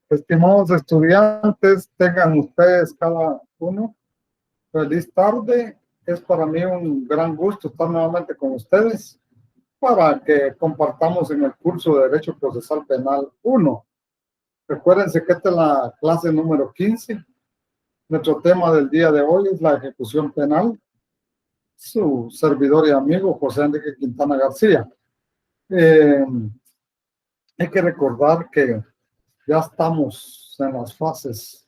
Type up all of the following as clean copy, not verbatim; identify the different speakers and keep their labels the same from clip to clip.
Speaker 1: Estimados estudiantes, tengan ustedes cada uno feliz tarde. Es para mí un gran gusto estar nuevamente con ustedes para que compartamos en el curso de Derecho Procesal Penal 1. Recuérdense que esta es la clase número 15. Nuestro tema del día de hoy es la ejecución penal. Su servidor y amigo José Enrique Quintana García. Hay que recordar que ya estamos en las fases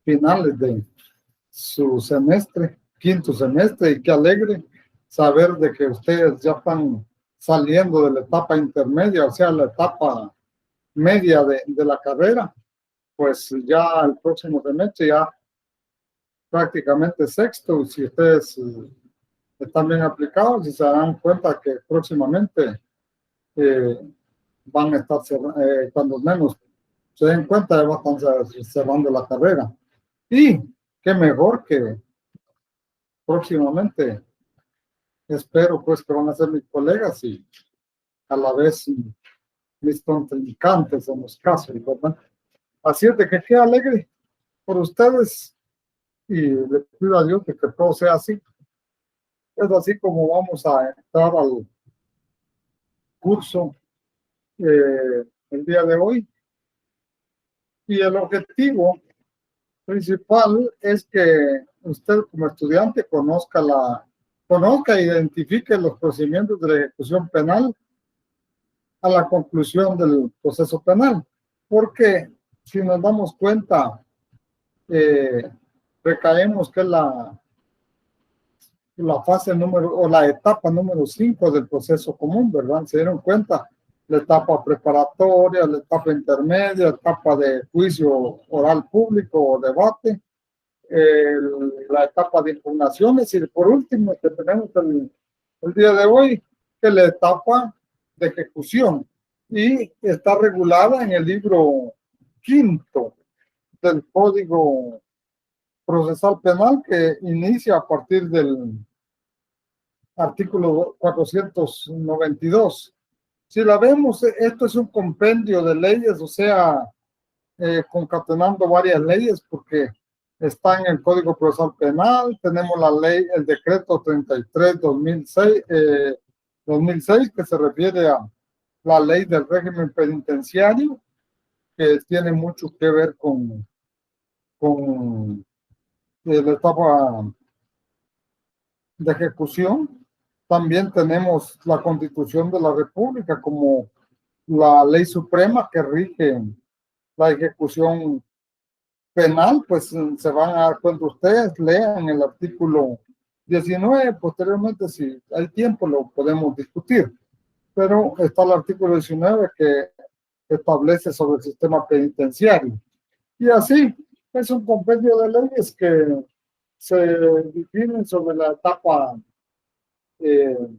Speaker 1: finales de su semestre, quinto semestre, y qué alegre saber de que ustedes ya están saliendo de la etapa intermedia, o sea, la etapa media de la carrera. Pues ya el próximo semestre ya prácticamente sexto, y si ustedes están bien aplicados y se dan cuenta que próximamente van a estar cuando menos se den cuenta ya van a estar cerrando la carrera. Y qué mejor que próximamente espero pues que van a ser mis colegas y a la vez mis contrincantes en los casos, ¿verdad? Así es de que qué alegre por ustedes y le pido a Dios de que todo sea así. Es así como vamos a entrar al curso el día de hoy. Y el objetivo principal es que usted como estudiante conozca e identifique los procedimientos de la ejecución penal a la conclusión del proceso penal. Porque si nos damos cuenta, recaemos que la fase número o la etapa número 5 del proceso común, ¿verdad? Se dieron cuenta la etapa preparatoria, la etapa intermedia, la etapa de juicio oral público o debate, la etapa de impugnaciones y por último que tenemos el día de hoy, que es la etapa de ejecución y está regulada en el libro quinto del Código Procesal Penal que inicia a partir del artículo 492. Si la vemos, esto es un compendio de leyes, o sea, concatenando varias leyes porque está en el Código Procesal Penal, tenemos la ley, el decreto 33-2006, que se refiere a la ley del régimen penitenciario, que tiene mucho que ver con la etapa de ejecución. También tenemos la Constitución de la República como la ley suprema que rige la ejecución penal. Pues se van a dar cuenta ustedes, lean el artículo 19, posteriormente si hay tiempo lo podemos discutir, pero está el artículo 19 que establece sobre el sistema penitenciario. Y así es un compendio de leyes que se definen sobre la etapa de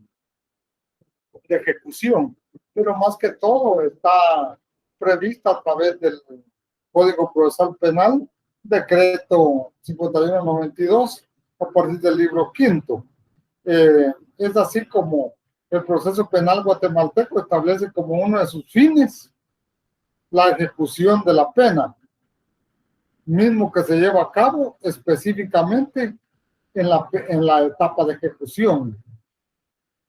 Speaker 1: ejecución, pero más que todo está prevista a través del Código Procesal Penal, decreto 5192, a partir del libro quinto. Es así como el proceso penal guatemalteco establece como uno de sus fines la ejecución de la pena, mismo que se lleva a cabo específicamente en la etapa de ejecución.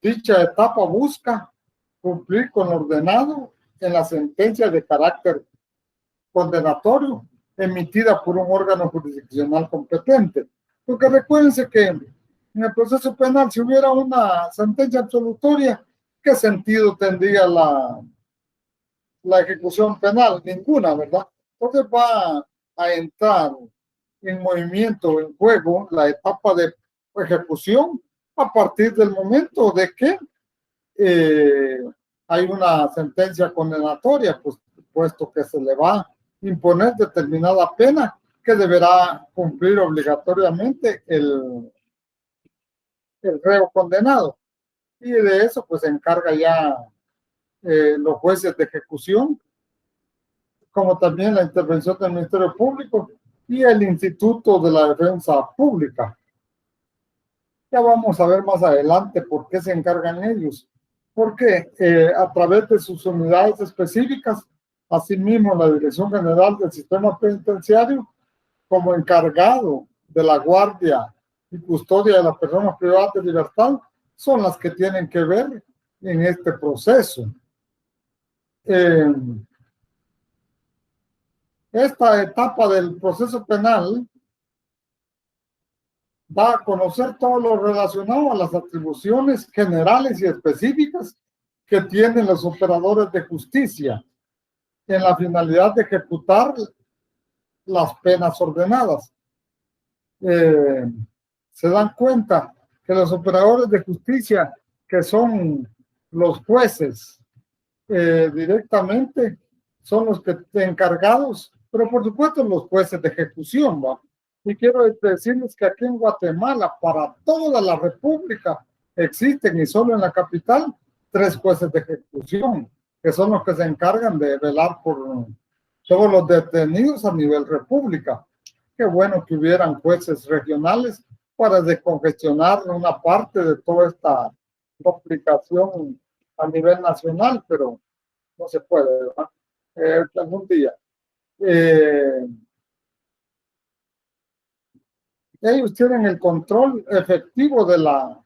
Speaker 1: Dicha etapa busca cumplir con lo ordenado en la sentencia de carácter condenatorio emitida por un órgano jurisdiccional competente. Porque recuérdense que en el proceso penal, si hubiera una sentencia absolutoria, ¿qué sentido tendría la ejecución penal? Ninguna, ¿verdad? Entonces va a entrar en movimiento, en juego, la etapa de ejecución a partir del momento de que hay una sentencia condenatoria, pues puesto que se le va a imponer determinada pena que deberá cumplir obligatoriamente el reo condenado. Y de eso pues se encarga ya los jueces de ejecución, como también la intervención del Ministerio Público y el Instituto de la Defensa Pública. Ya vamos a ver más adelante por qué se encargan ellos. Porque a través de sus unidades específicas Asimismo, la Dirección General del Sistema Penitenciario, como encargado de la guardia y custodia de las personas privadas de libertad, son las que tienen que ver en este proceso. Esta etapa del proceso penal da a conocer todo lo relacionado a las atribuciones generales y específicas que tienen los operadores de justicia en la finalidad de ejecutar las penas ordenadas. Se dan cuenta que los operadores de justicia, que son los jueces directamente, son los que están encargados, pero por supuesto los jueces de ejecución, ¿va? Y quiero decirles que aquí en Guatemala, para toda la República, existen, y solo en la capital, 3 jueces de ejecución, que son los que se encargan de velar por todos los detenidos a nivel república. Qué bueno que hubieran jueces regionales para descongestionar una parte de toda esta complicación a nivel nacional, pero no se puede, ¿verdad? Algún día. Ellos tienen el control efectivo de la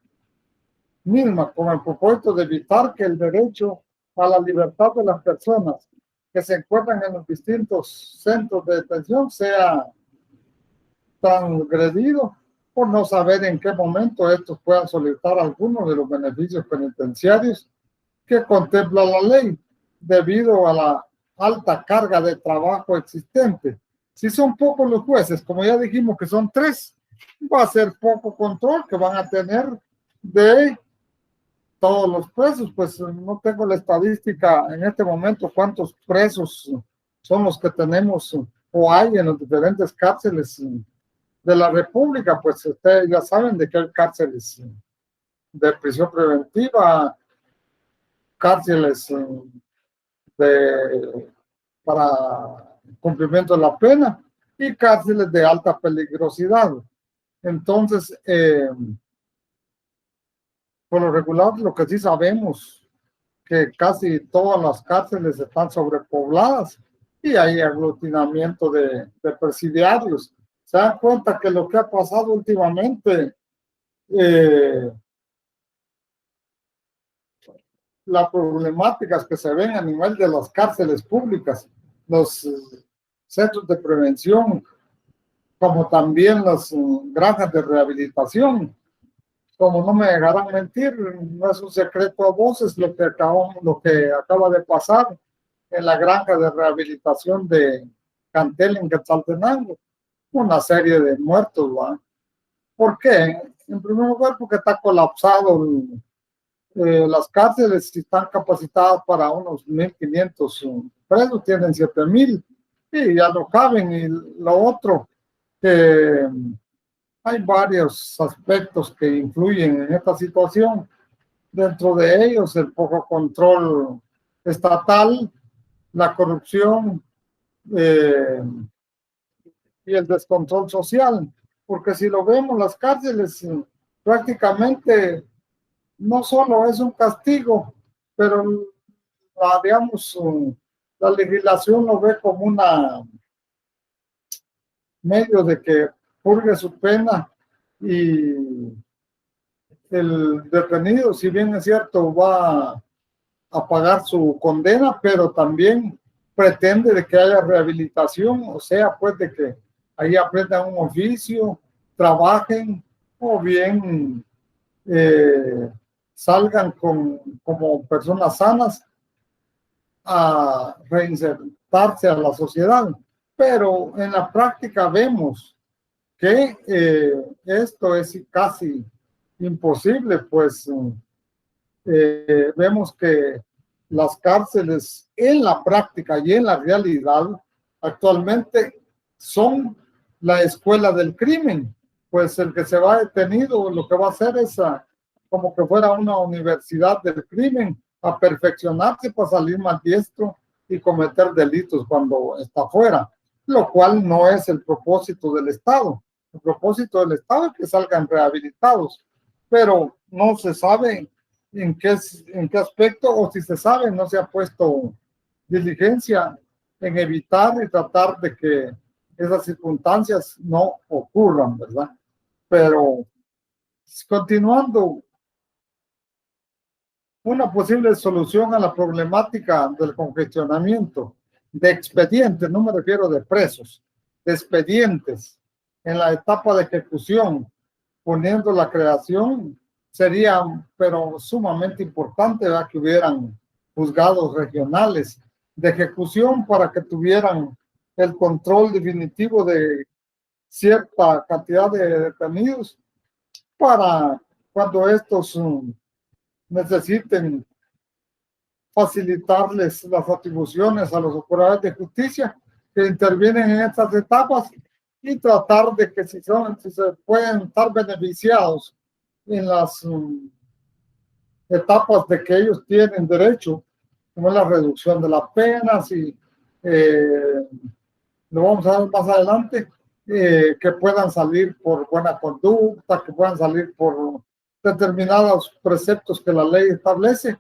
Speaker 1: misma con el propósito de evitar que el derecho a la libertad de las personas que se encuentran en los distintos centros de detención sea transgredido por no saber en qué momento estos puedan solicitar algunos de los beneficios penitenciarios que contempla la ley debido a la alta carga de trabajo existente. Si son pocos los jueces, como ya dijimos que son 3, va a ser poco control que van a tener de todos los presos. Pues no tengo la estadística en este momento cuántos presos son los que tenemos o hay en las diferentes cárceles de la República. Pues ustedes ya saben de que hay cárceles de prisión preventiva, cárceles para cumplimiento de la pena y cárceles de alta peligrosidad. Entonces, por lo regular, lo que sí sabemos, que casi todas las cárceles están sobrepobladas y hay aglutinamiento de presidiarios. Se dan cuenta que lo que ha pasado últimamente, las problemáticas que se ven a nivel de las cárceles públicas, los centros de prevención, como también las granjas de rehabilitación. Como no me dejarán mentir, no es un secreto a voces lo que acaba de pasar en la granja de rehabilitación de Cantel en Quetzaltenango. Una serie de muertos, ¿va? ¿Por qué? En primer lugar, porque está colapsado. Las cárceles están capacitadas para unos 1.500 presos, tienen 7.000 y ya no caben. Y lo otro, que hay varios aspectos que influyen en esta situación. Dentro de ellos, el poco control estatal, la corrupción y el descontrol social. Porque si lo vemos, las cárceles prácticamente no solo es un castigo, pero digamos, la legislación lo ve como una medio de que purgue su pena y el detenido, si bien es cierto, va a pagar su condena, pero también pretende de que haya rehabilitación, o sea, pues de que ahí aprendan un oficio, trabajen o bien salgan como personas sanas a reinsertarse a la sociedad. Pero en la práctica vemos que esto es casi imposible, pues vemos que las cárceles en la práctica y en la realidad actualmente son la escuela del crimen. Pues el que se va detenido lo que va a hacer es como que fuera una universidad del crimen, a perfeccionarse para salir más diestro y cometer delitos cuando está fuera, lo cual no es el propósito del Estado. El propósito del Estado es que salgan rehabilitados, pero no se sabe en qué aspecto, o si se sabe, no se ha puesto diligencia en evitar y tratar de que esas circunstancias no ocurran, ¿verdad? Pero continuando, una posible solución a la problemática del congestionamiento de expedientes, no me refiero de presos, de expedientes en la etapa de ejecución, poniendo la creación, sería, pero sumamente importante, ¿verdad?, que hubieran juzgados regionales de ejecución para que tuvieran el control definitivo de cierta cantidad de detenidos para cuando estos necesiten facilitarles las atribuciones a los operadores de justicia que intervienen en estas etapas y tratar de que si se pueden estar beneficiados en las etapas de que ellos tienen derecho, como es la reducción de las penas y lo vamos a ver más adelante, que puedan salir por buena conducta, que puedan salir por determinados preceptos que la ley establece,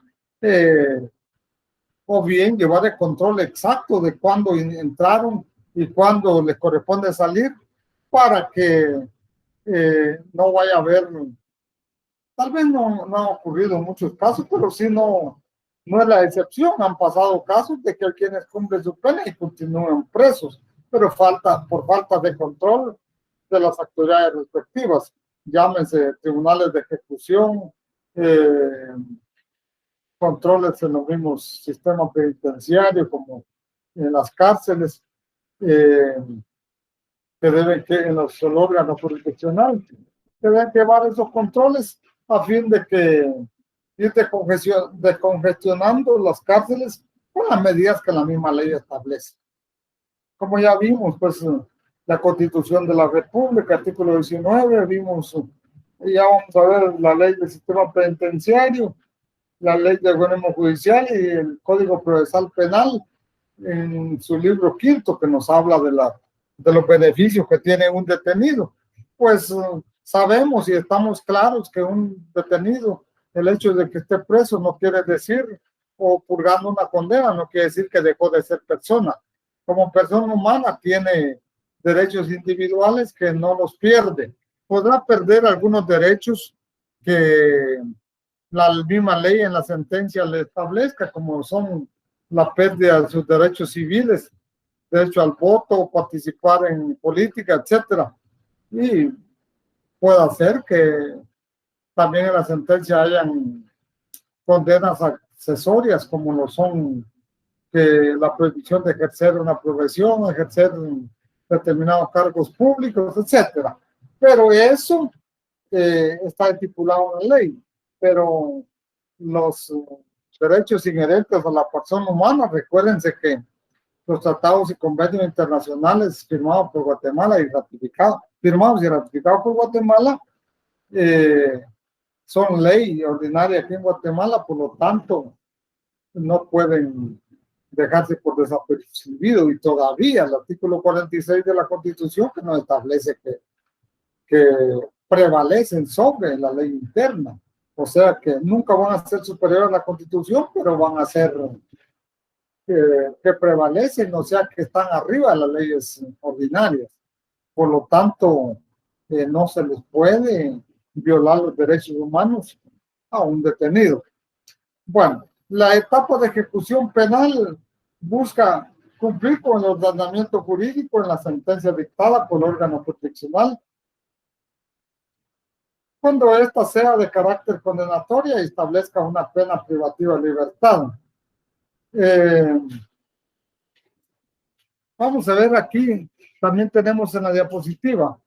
Speaker 1: o bien llevar el control exacto de cuándo entraron y cuándo les corresponde salir, para que no vaya a haber, tal vez no ha ocurrido en muchos casos, pero sí no es la excepción. Han pasado casos de que hay quienes cumplen su pena y continúan presos, pero por falta de control de las autoridades respectivas, llámese tribunales de ejecución, controles en los mismos sistemas penitenciarios, como en las cárceles, que deben que en los órganos jurisdiccionales, que deben llevar esos controles a fin de que ir descongestionando las cárceles con las medidas que la misma ley establece. Como ya vimos, pues la Constitución de la República, artículo 19, vimos, ya vamos a ver la ley del sistema penitenciario, la ley de organismo judicial y el Código Procesal Penal en su libro quinto, que nos habla de los beneficios que tiene un detenido. Pues sabemos y estamos claros que un detenido, el hecho de que esté preso no quiere decir, o purgando una condena, no quiere decir que dejó de ser persona. Como persona humana tiene derechos individuales que no los pierde. Podrá perder algunos derechos que la misma ley en la sentencia le establezca, como son la pérdida de sus derechos civiles, derecho al voto, participar en política, etcétera. Y puede ser que también en la sentencia hayan condenas accesorias, como lo son que la prohibición de ejercer una profesión, ejercer determinados cargos públicos, etcétera. Pero eso está estipulado en la ley. Pero los derechos inherentes a la persona humana, recuérdense que los tratados y convenios internacionales firmados por Guatemala y ratificados por Guatemala, son ley ordinaria aquí en Guatemala, por lo tanto no pueden dejarse por desapercibido. Y todavía el artículo 46 de la Constitución, que nos establece que prevalecen sobre la ley interna. O sea que nunca van a ser superiores a la Constitución, pero van a ser que prevalecen, o sea que están arriba de las leyes ordinarias. Por lo tanto, no se les puede violar los derechos humanos a un detenido. Bueno, la etapa de ejecución penal busca cumplir con el ordenamiento jurídico en la sentencia dictada por el órgano jurisdiccional, cuando ésta sea de carácter condenatoria y establezca una pena privativa de libertad. Vamos a ver aquí, también tenemos en la diapositiva,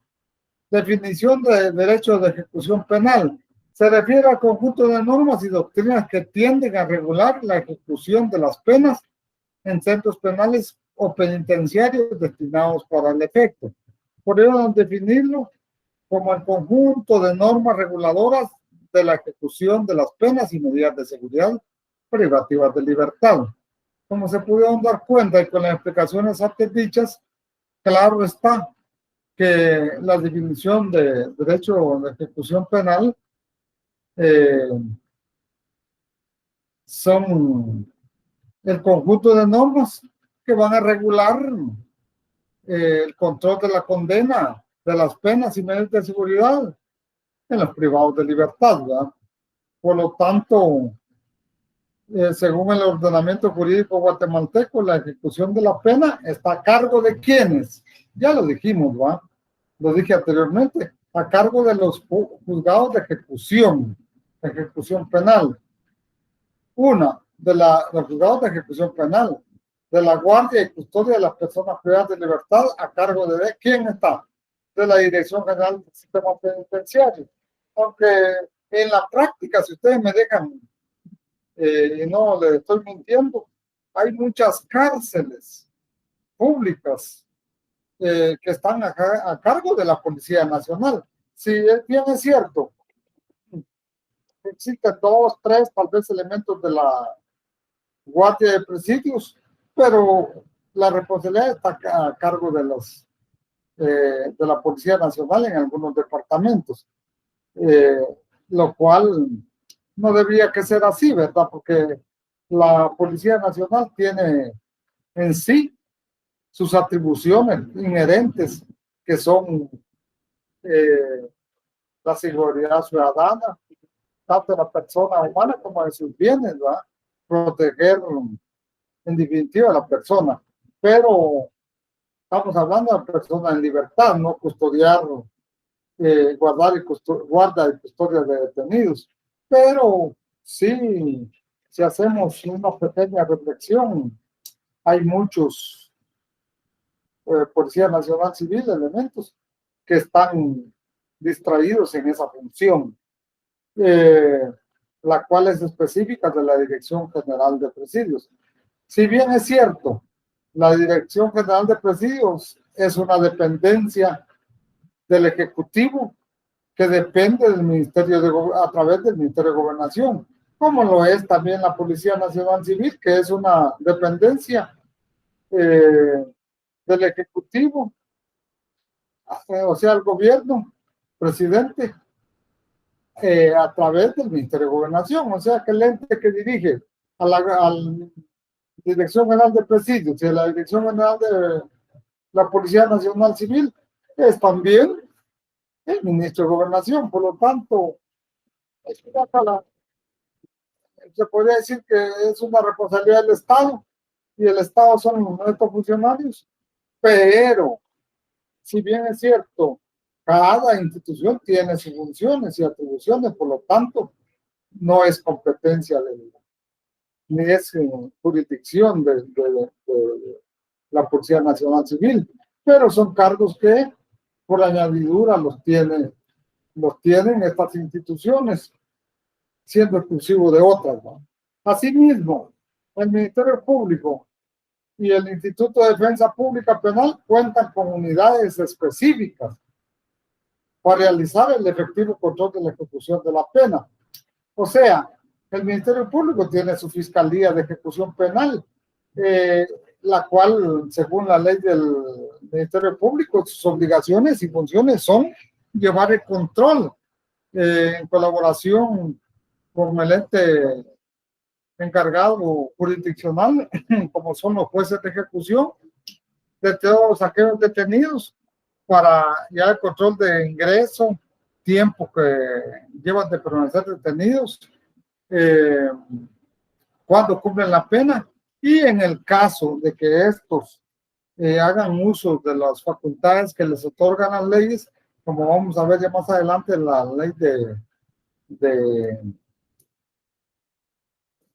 Speaker 1: definición de derecho de ejecución penal. Se refiere al conjunto de normas y doctrinas que tienden a regular la ejecución de las penas en centros penales o penitenciarios destinados para el efecto. Podríamos definirlo como el conjunto de normas reguladoras de la ejecución de las penas y medidas de seguridad privativas de libertad. Como se pudieron dar cuenta y con las explicaciones antes dichas, claro está que la definición de derecho de ejecución penal son el conjunto de normas que van a regular el control de la condena, de las penas y medidas de seguridad en los privados de libertad, ¿verdad? Por lo tanto, según el ordenamiento jurídico guatemalteco, la ejecución de la pena está a cargo de ¿quiénes? Ya lo dijimos, ¿va? Lo dije anteriormente, a cargo de los juzgados de ejecución penal. Una, de los juzgados de ejecución penal, de la guardia y custodia de las personas privadas de libertad, a cargo de ¿quién está? De la Dirección General del Sistema Penitenciario. Aunque en la práctica, si ustedes me dejan, y no les estoy mintiendo, hay muchas cárceles públicas que están a cargo de la Policía Nacional. Si bien es cierto, existen 2, 3, tal vez elementos de la Guardia de Presidios, pero la responsabilidad está a cargo de la Policía Nacional en algunos departamentos, lo cual no debería que ser así, ¿verdad? Porque la Policía Nacional tiene en sí sus atribuciones inherentes, que son la seguridad ciudadana, tanto de la persona humana como de sus bienes, ¿verdad? Proteger en definitiva a la persona, pero estamos hablando de la persona en libertad, no custodiar, guarda y custodia de detenidos. Pero sí, si hacemos una pequeña reflexión, hay muchos Policía Nacional Civil, elementos que están distraídos en esa función, la cual es específica de la Dirección General de Presidios. Si bien es cierto, la Dirección General de Presidios es una dependencia del Ejecutivo que depende del Ministerio a través del Ministerio de Gobernación, como lo es también la Policía Nacional Civil, que es una dependencia del Ejecutivo, o sea, el gobierno, presidente, a través del Ministerio de Gobernación, o sea, que el ente que dirige a la Dirección General de Presidios y a la Dirección General de la Policía Nacional Civil es también el ministro de Gobernación. Por lo tanto, se podría decir que es una responsabilidad del Estado y el Estado son nuestros funcionarios, pero si bien es cierto, cada institución tiene sus funciones y atribuciones, por lo tanto, no es competencia ni es jurisdicción de la Policía Nacional Civil, pero son cargos que por añadidura los tienen estas instituciones, siendo exclusivo de otras, ¿no? Asimismo, el Ministerio Público y el Instituto de Defensa Pública Penal cuentan con unidades específicas para realizar el efectivo control de la ejecución de la pena. O sea, el Ministerio Público tiene su Fiscalía de Ejecución Penal, la cual, según la ley del Ministerio Público, sus obligaciones y funciones son llevar el control en colaboración con el ente encargado jurisdiccional, como son los jueces de ejecución, de todos aquellos detenidos, para ya el control de ingreso, tiempo que llevan de permanecer detenidos, cuando cumplen la pena, y en el caso de que estos hagan uso de las facultades que les otorgan las leyes, como vamos a ver ya más adelante, la ley de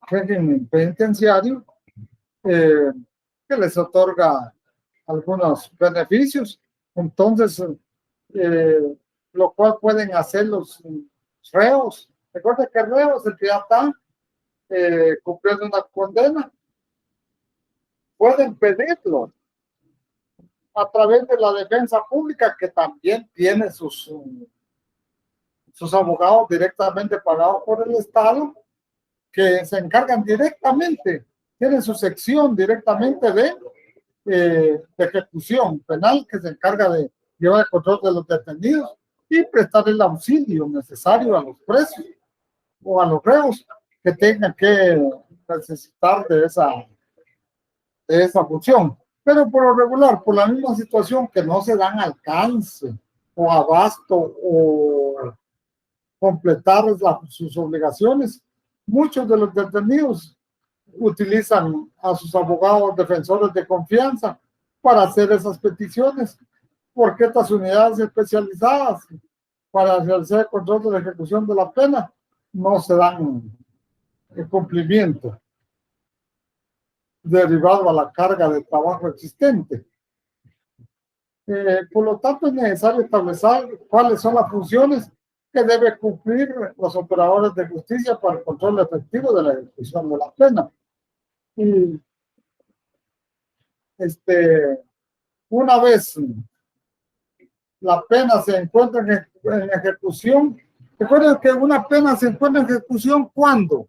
Speaker 1: régimen penitenciario, que les otorga algunos beneficios. Entonces, lo cual pueden hacer los reos. Recuerden que el reo es el que ya está cumpliendo una condena. Pueden pedirlo a través de la defensa pública, que también tiene sus abogados directamente pagados por el Estado, que se encargan directamente, tienen su sección directamente de ejecución penal, que se encarga de llevar el control de los detenidos y prestar el auxilio necesario a los presos o a los reos que tengan que necesitar de de esa función. Pero por lo regular, por la misma situación que no se dan alcance o abasto o completar sus obligaciones, muchos de los detenidos utilizan a sus abogados defensores de confianza para hacer esas peticiones, porque estas unidades especializadas para realizar el control de la ejecución de la pena no se dan el cumplimiento derivado a la carga de trabajo existente. Por lo tanto, es necesario establecer cuáles son las funciones que deben cumplir los operadores de justicia para el control efectivo de la ejecución de la pena. Y una vez la pena se encuentra en ejecución, recuerden que una pena se encuentra en ejecución ¿cuándo?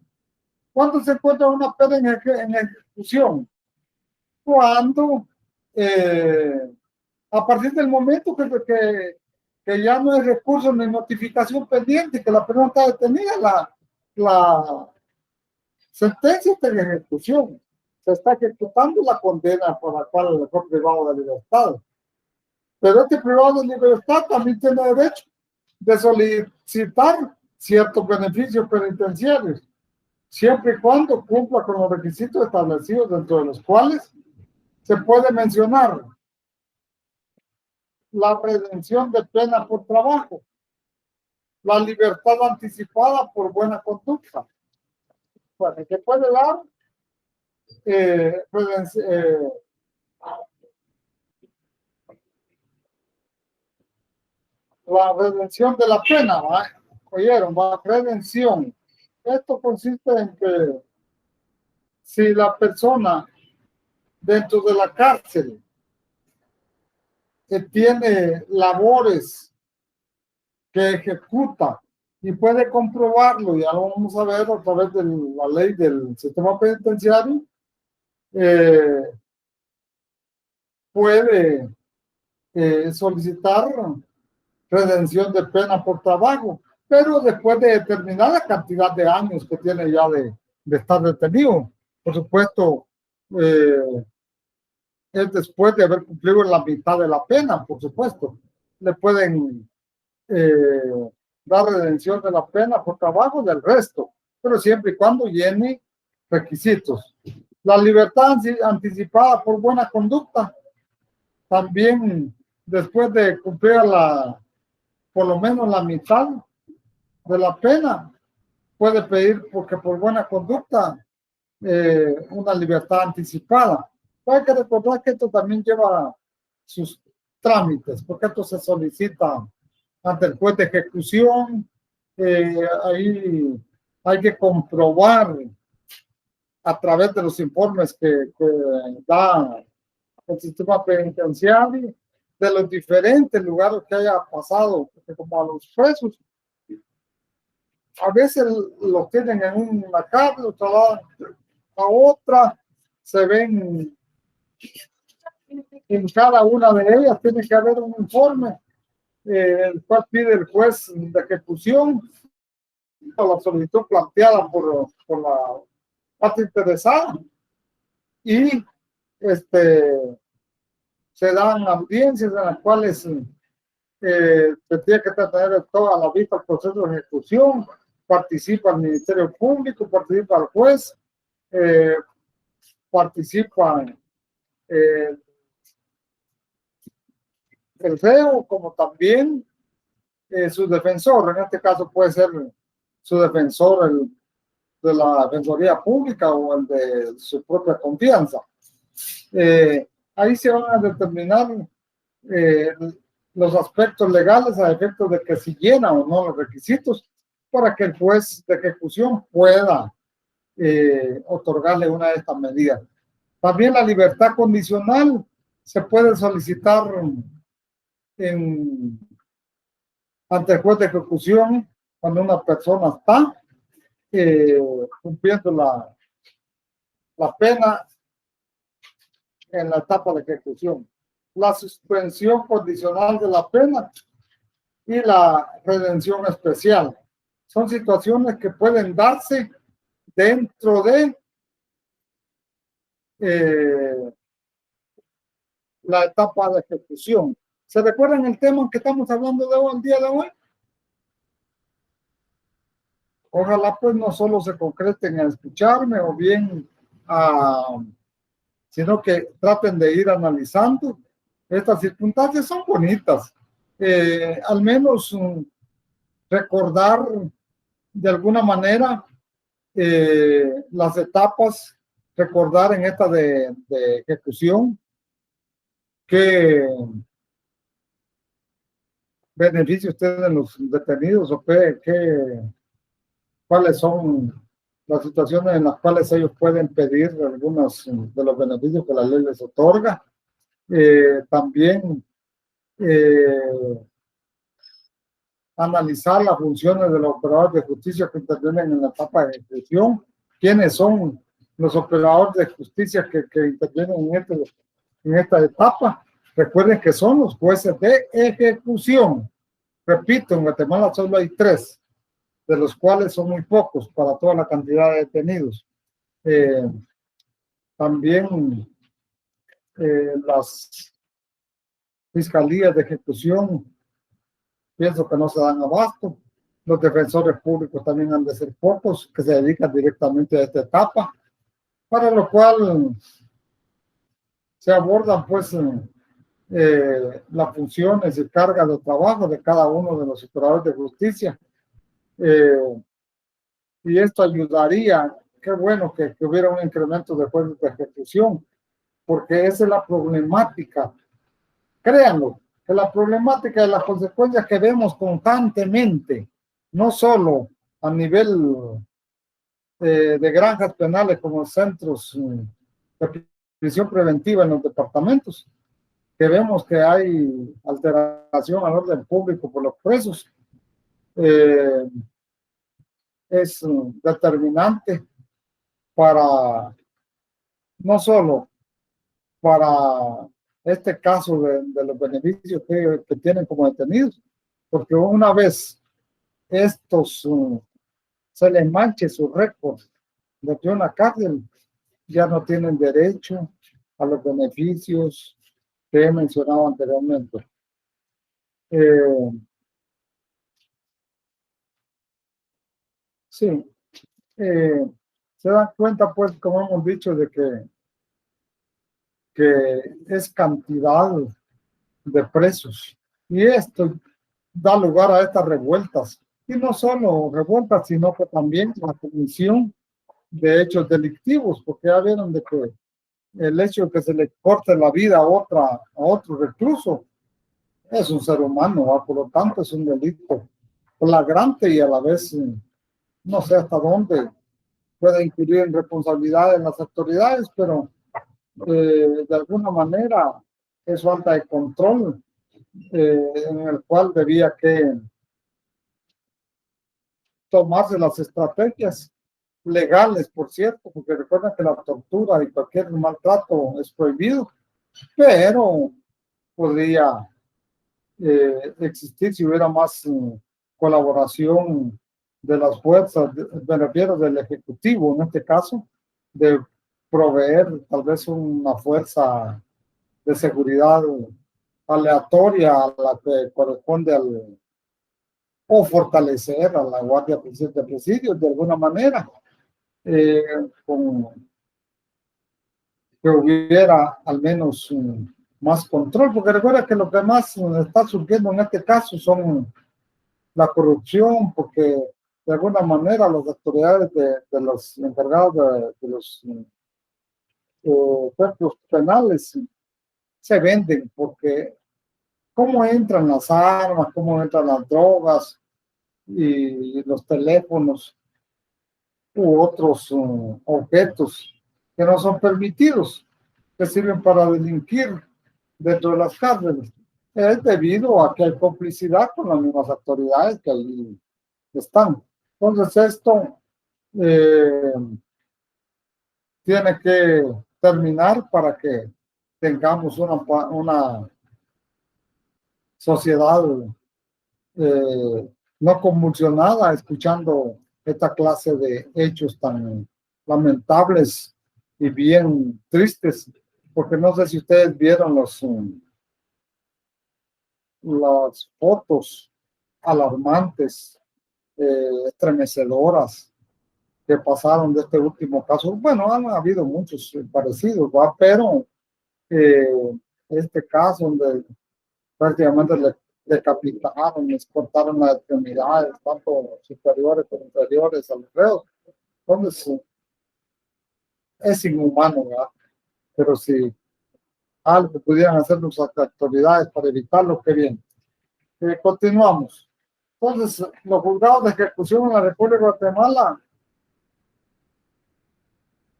Speaker 1: ¿Cuándo se encuentra una pena en ejecución? Cuando a partir del momento que ya no hay recurso ni notificación pendiente, que la persona está detenida, la sentencia está en ejecución. Se está ejecutando la condena por la cual fue privado de libertad. Pero este privado de libertad también tiene derecho de solicitar ciertos beneficios penitenciarios, siempre y cuando cumpla con los requisitos establecidos, dentro de los cuales se puede mencionar la redención de pena por trabajo, la libertad anticipada por buena conducta. Bueno, se puede dar la redención de la pena, ¿va? ¿Oyeron? Va, redención. Esto consiste en que si la persona dentro de la cárcel que tiene labores que ejecuta y puede comprobarlo, ya lo vamos a ver a través de la ley del sistema penitenciario, puede solicitar redención de pena por trabajo, pero después de determinada cantidad de años que tiene ya de estar detenido. Por supuesto, es después de haber cumplido la mitad de la pena, por supuesto. Le pueden dar redención de la pena por trabajo del resto, pero siempre y cuando llene requisitos. La libertad anticipada por buena conducta, también después de cumplir por lo menos la mitad de la pena, puede pedir, porque por buena conducta, una libertad anticipada. Hay que recordar que esto también lleva sus trámites, porque esto se solicita ante el juez de ejecución. Ahí hay que comprobar a través de los informes que da el sistema penitenciario, de los diferentes lugares que haya pasado, porque como a los presos, a veces los tienen en una cárcel, otra a otra, se ven en cada una de ellas, tiene que haber un informe, el cual pide el juez de ejecución, la solicitud planteada por la parte interesada, y se dan audiencias en las cuales se tiene que tener toda la vista el proceso de ejecución, participa el Ministerio Público, participa el juez, participa el reo, como también su defensor. En este caso puede ser su defensor, el de la Defensoría Pública o el de su propia confianza. Ahí se van a determinar los aspectos legales a efectos de que si llena o no los requisitos para que el juez de ejecución pueda otorgarle una de estas medidas. También la libertad condicional se puede solicitar ante el juez de ejecución cuando una persona está cumpliendo la pena en la etapa de ejecución. La suspensión condicional de la pena y la redención especial son situaciones que pueden darse dentro de eh, la etapa de ejecución. ¿Se recuerdan el tema que estamos hablando de hoy, el día de hoy? Ojalá pues no solo se concreten a escucharme o bien sino que traten de ir analizando. Estas circunstancias son bonitas. Al menos recordar de alguna manera las etapas, recordar en esta de ejecución qué beneficios tienen los detenidos o cuáles son las situaciones en las cuales ellos pueden pedir algunos de los beneficios que la ley les otorga. También analizar las funciones de los operadores de justicia que intervienen en la etapa de ejecución, quiénes son los operadores de justicia que intervienen en esta etapa. Recuerden que son los jueces de ejecución. Repito, en Guatemala solo hay 3, de los cuales son muy pocos para toda la cantidad de detenidos. También las fiscalías de ejecución, pienso que no se dan abasto. Los defensores públicos también han de ser pocos que se dedican directamente a esta etapa, para lo cual se abordan pues las funciones y cargas de trabajo de cada uno de los operadores de justicia. Y esto ayudaría, qué bueno que hubiera un incremento de jueces de ejecución, porque esa es la problemática. Créanlo, que la problemática de las consecuencias que vemos constantemente, no solo a nivel de granjas penales como centros de prisión preventiva en los departamentos, que vemos que hay alteración al orden público por los presos, es determinante para, no solo para este caso de los beneficios que tienen como detenidos, porque una vez estos se les manche su récord de una cárcel, ya no tienen derecho a los beneficios que he mencionado anteriormente. Sí, se dan cuenta, pues, como hemos dicho, de que es cantidad de presos. Y esto da lugar a estas revueltas. Y no solo revueltas, sino que también la comisión de hechos delictivos, porque ya vieron de que el hecho de que se le corte la vida a otro recluso es un ser humano, ¿va? Por lo tanto es un delito flagrante y a la vez no sé hasta dónde puede incurrir en responsabilidad en las autoridades, pero de alguna manera es falta de control en el cual debía que tomarse las estrategias legales, por cierto, porque recuerden que la tortura y cualquier maltrato es prohibido, pero podría existir si hubiera más colaboración de las fuerzas, me refiero del Ejecutivo en este caso, de proveer tal vez una fuerza de seguridad aleatoria a la que corresponde o fortalecer a la Guardia de Presidios de alguna manera, con que hubiera al menos más control, porque recuerda que lo que más está surgiendo en este caso son la corrupción, porque de alguna manera las autoridades de los encargados de los cuerpos penales se venden, porque cómo entran las armas, cómo entran las drogas y los teléfonos u otros objetos que no son permitidos, que sirven para delinquir dentro de las cárceles. Es debido a que hay complicidad con las mismas autoridades que ahí están. Entonces esto tiene que terminar para que tengamos una sociedad no convulsionada escuchando esta clase de hechos tan lamentables y bien tristes, porque no sé si ustedes vieron las fotos alarmantes, estremecedoras que pasaron de este último caso. Bueno, han habido muchos parecidos, ¿va? Pero eh, este caso donde prácticamente le decapitaron, les cortaron las extremidades, tanto superiores como inferiores a los reos. Entonces, es inhumano, ¿verdad? Pero si algo pudieran hacer nuestras autoridades para evitarlo, qué bien. Continuamos. Entonces, los juzgados de ejecución en la República de Guatemala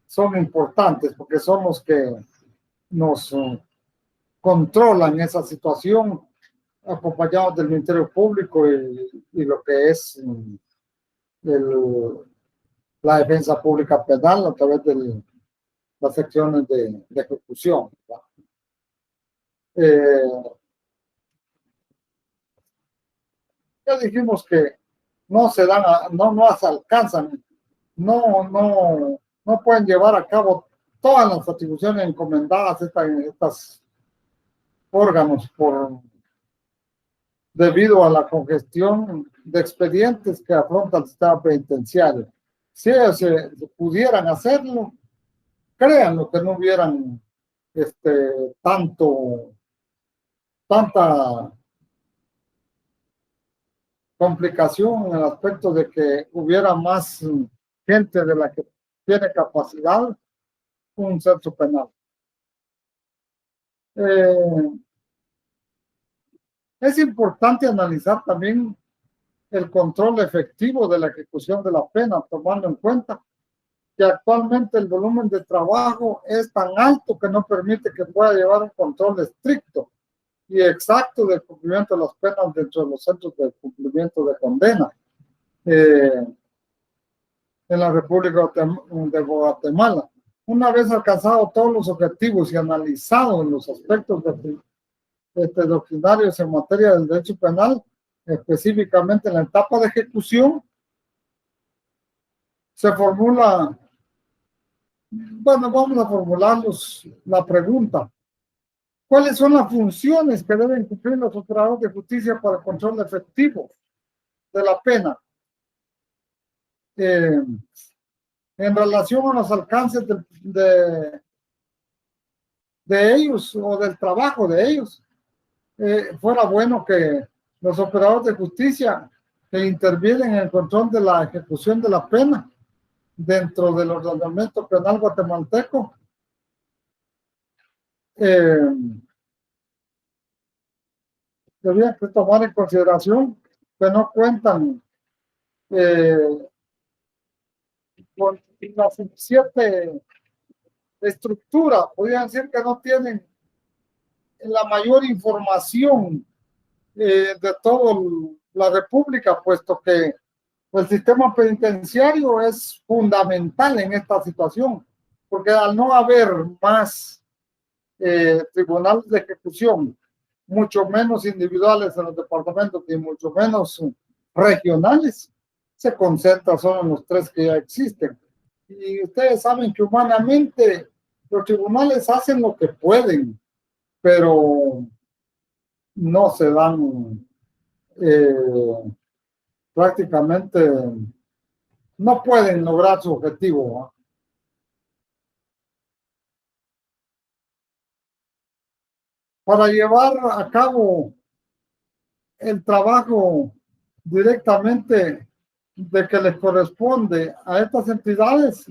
Speaker 1: son importantes porque son los que nos controlan esa situación, acompañados del Ministerio Público y lo que es la defensa pública penal a través de las secciones de ejecución. Ya dijimos que no se dan, no se alcanzan, no pueden llevar a cabo todas las atribuciones encomendadas a estas órganos debido a la congestión de expedientes que afronta el sistema penitenciario. Si ellos se pudieran hacerlo, créanlo que no hubieran tanta complicación en el aspecto de que hubiera más gente de la que tiene capacidad un centro penal. Es importante analizar también el control efectivo de la ejecución de la pena, tomando en cuenta que actualmente el volumen de trabajo es tan alto que no permite que pueda llevar un control estricto y exacto del cumplimiento de las penas dentro de los centros de cumplimiento de condena en la República de Guatemala. Una vez alcanzados todos los objetivos y analizados los aspectos doctrinarios en materia del derecho penal, específicamente en la etapa de ejecución, se formula, bueno, vamos a formularnos la pregunta: ¿cuáles son las funciones que deben cumplir los operadores de justicia para el control efectivo de la pena? En relación a los alcances de ellos o del trabajo de ellos, fuera bueno que los operadores de justicia que intervienen en el control de la ejecución de la pena dentro del ordenamiento penal guatemalteco debían tomar en consideración que no cuentan con la suficiente estructura, podrían decir que no tienen la mayor información de toda la República, puesto que el sistema penitenciario es fundamental en esta situación, porque al no haber más tribunales de ejecución, mucho menos individuales en los departamentos y mucho menos regionales, se concentra solo en los 3 que ya existen. Y ustedes saben que humanamente los tribunales hacen lo que pueden, pero no se dan prácticamente, no pueden lograr su objetivo, ¿no? Para llevar a cabo el trabajo directamente de que les corresponde a estas entidades,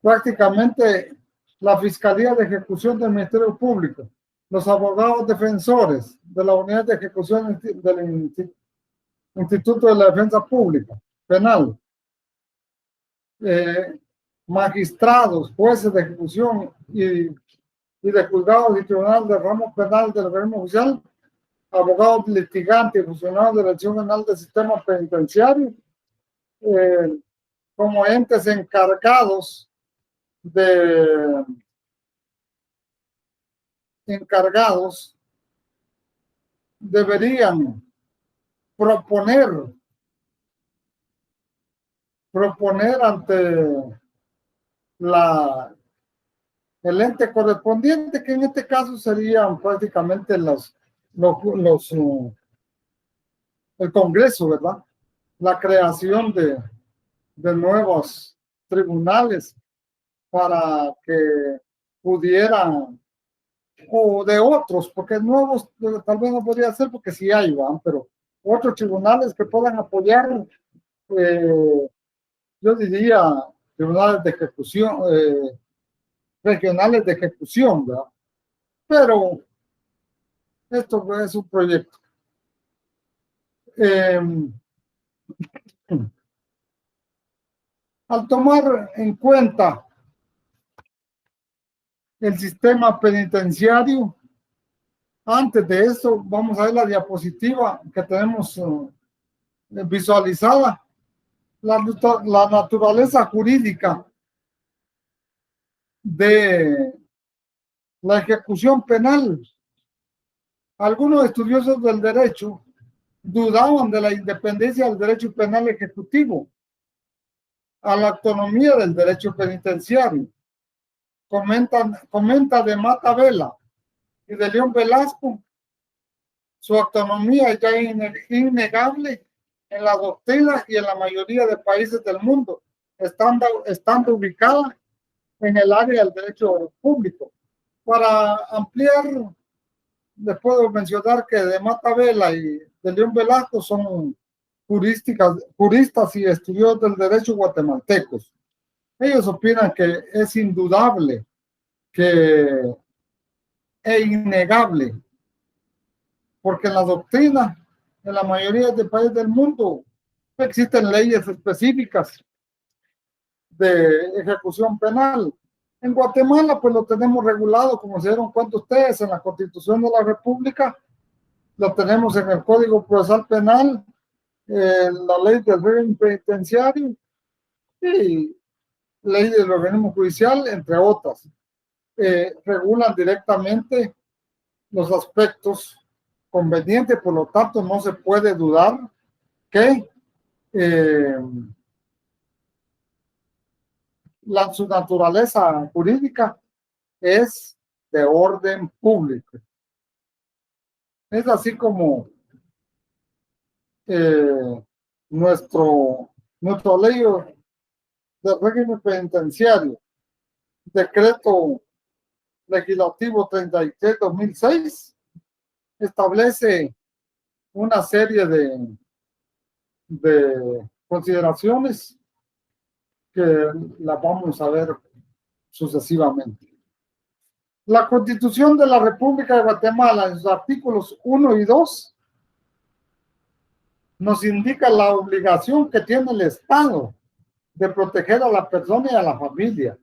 Speaker 1: prácticamente la Fiscalía de Ejecución del Ministerio Público, los abogados defensores de la Unidad de Ejecución del Instituto de la Defensa Pública Penal, magistrados, jueces de ejecución y de juzgados y tribunales de ramo penal del gobierno oficial, abogados litigantes y funcionarios de la Dirección General del Sistema Penitenciario, como entes encargados deberían proponer ante el ente correspondiente, que en este caso serían prácticamente el Congreso, ¿verdad? La creación de nuevos tribunales para que pudieran, o de otros, porque nuevos tal vez no podría ser porque sí hay, ¿verdad? Pero otros tribunales que puedan apoyar, yo diría, tribunales de ejecución, regionales de ejecución, ¿verdad? Pero esto es un proyecto. Al tomar en cuenta el sistema penitenciario, antes de eso vamos a ver la diapositiva que tenemos visualizada, la naturaleza jurídica de la ejecución penal. Algunos estudiosos del derecho dudaban de la independencia del derecho penal ejecutivo a la autonomía del derecho penitenciario. Comenta de Mata Vela y de León Velasco, su autonomía ya innegable en la doctrina y en la mayoría de países del mundo, estando ubicada en el área del derecho público. Para ampliar, les puedo mencionar que de Mata Vela y de León Velasco son juristas y estudiosos del derecho guatemaltecos. Ellos opinan que es indudable e innegable, porque en la doctrina, en la mayoría de países del mundo, existen leyes específicas de ejecución penal. En Guatemala, pues lo tenemos regulado, como se dieron cuenta ustedes, en la Constitución de la República, lo tenemos en el Código Procesal Penal, la ley del régimen penitenciario y ley del organismo judicial, entre otras. Regulan directamente los aspectos convenientes, por lo tanto no se puede dudar que su naturaleza jurídica es de orden público. Es así como nuestro ley del régimen penitenciario, decreto legislativo 33/2006, establece una serie de consideraciones que las vamos a ver sucesivamente. La Constitución de la República de Guatemala, en sus artículos 1 y 2, nos indica la obligación que tiene el Estado de proteger a la persona y a la familia,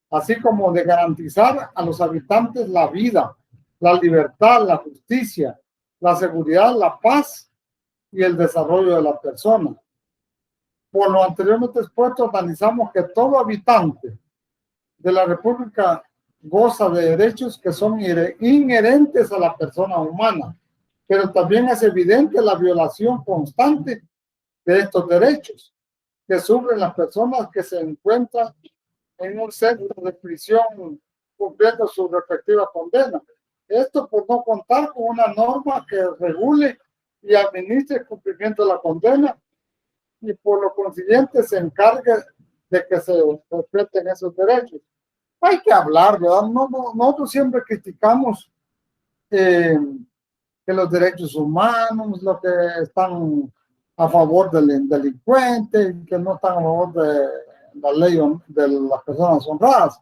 Speaker 1: así como de garantizar a los habitantes la vida, la libertad, la justicia, la seguridad, la paz y el desarrollo de la persona. Por lo anteriormente expuesto, analizamos que todo habitante de la República goza de derechos que son inherentes a la persona humana, pero también es evidente la violación constante de estos derechos que sufren las personas que se encuentran en un centro de prisión cumpliendo su respectiva condena. Esto por no contar con una norma que regule y administre el cumplimiento de la condena y por lo consiguiente se encargue de que se respeten esos derechos. Hay que hablar, ¿verdad? Nosotros siempre criticamos que los derechos humanos, los que están a favor del delincuente, que no están a favor de la ley de las personas honradas.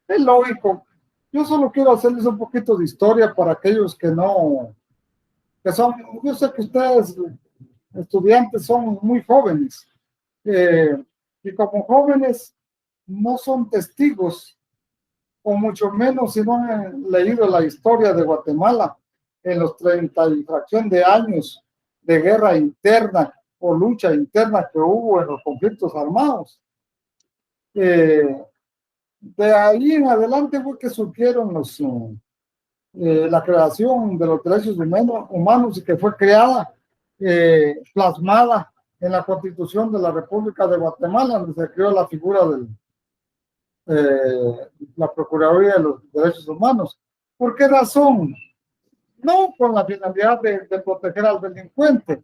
Speaker 1: Es lógico. Yo solo quiero hacerles un poquito de historia para aquellos que no, que son, yo sé que ustedes, estudiantes, son muy jóvenes, y como jóvenes no son testigos, o mucho menos si no han leído la historia de Guatemala en los 30 y fracción de años de guerra interna o lucha interna que hubo en los conflictos armados. De ahí en adelante fue que surgieron la creación de los derechos humanos y que fue creada, plasmada en la Constitución de la República de Guatemala, donde se creó la figura la Procuraduría de los Derechos Humanos. ¿Por qué razón? No con la finalidad de proteger al delincuente,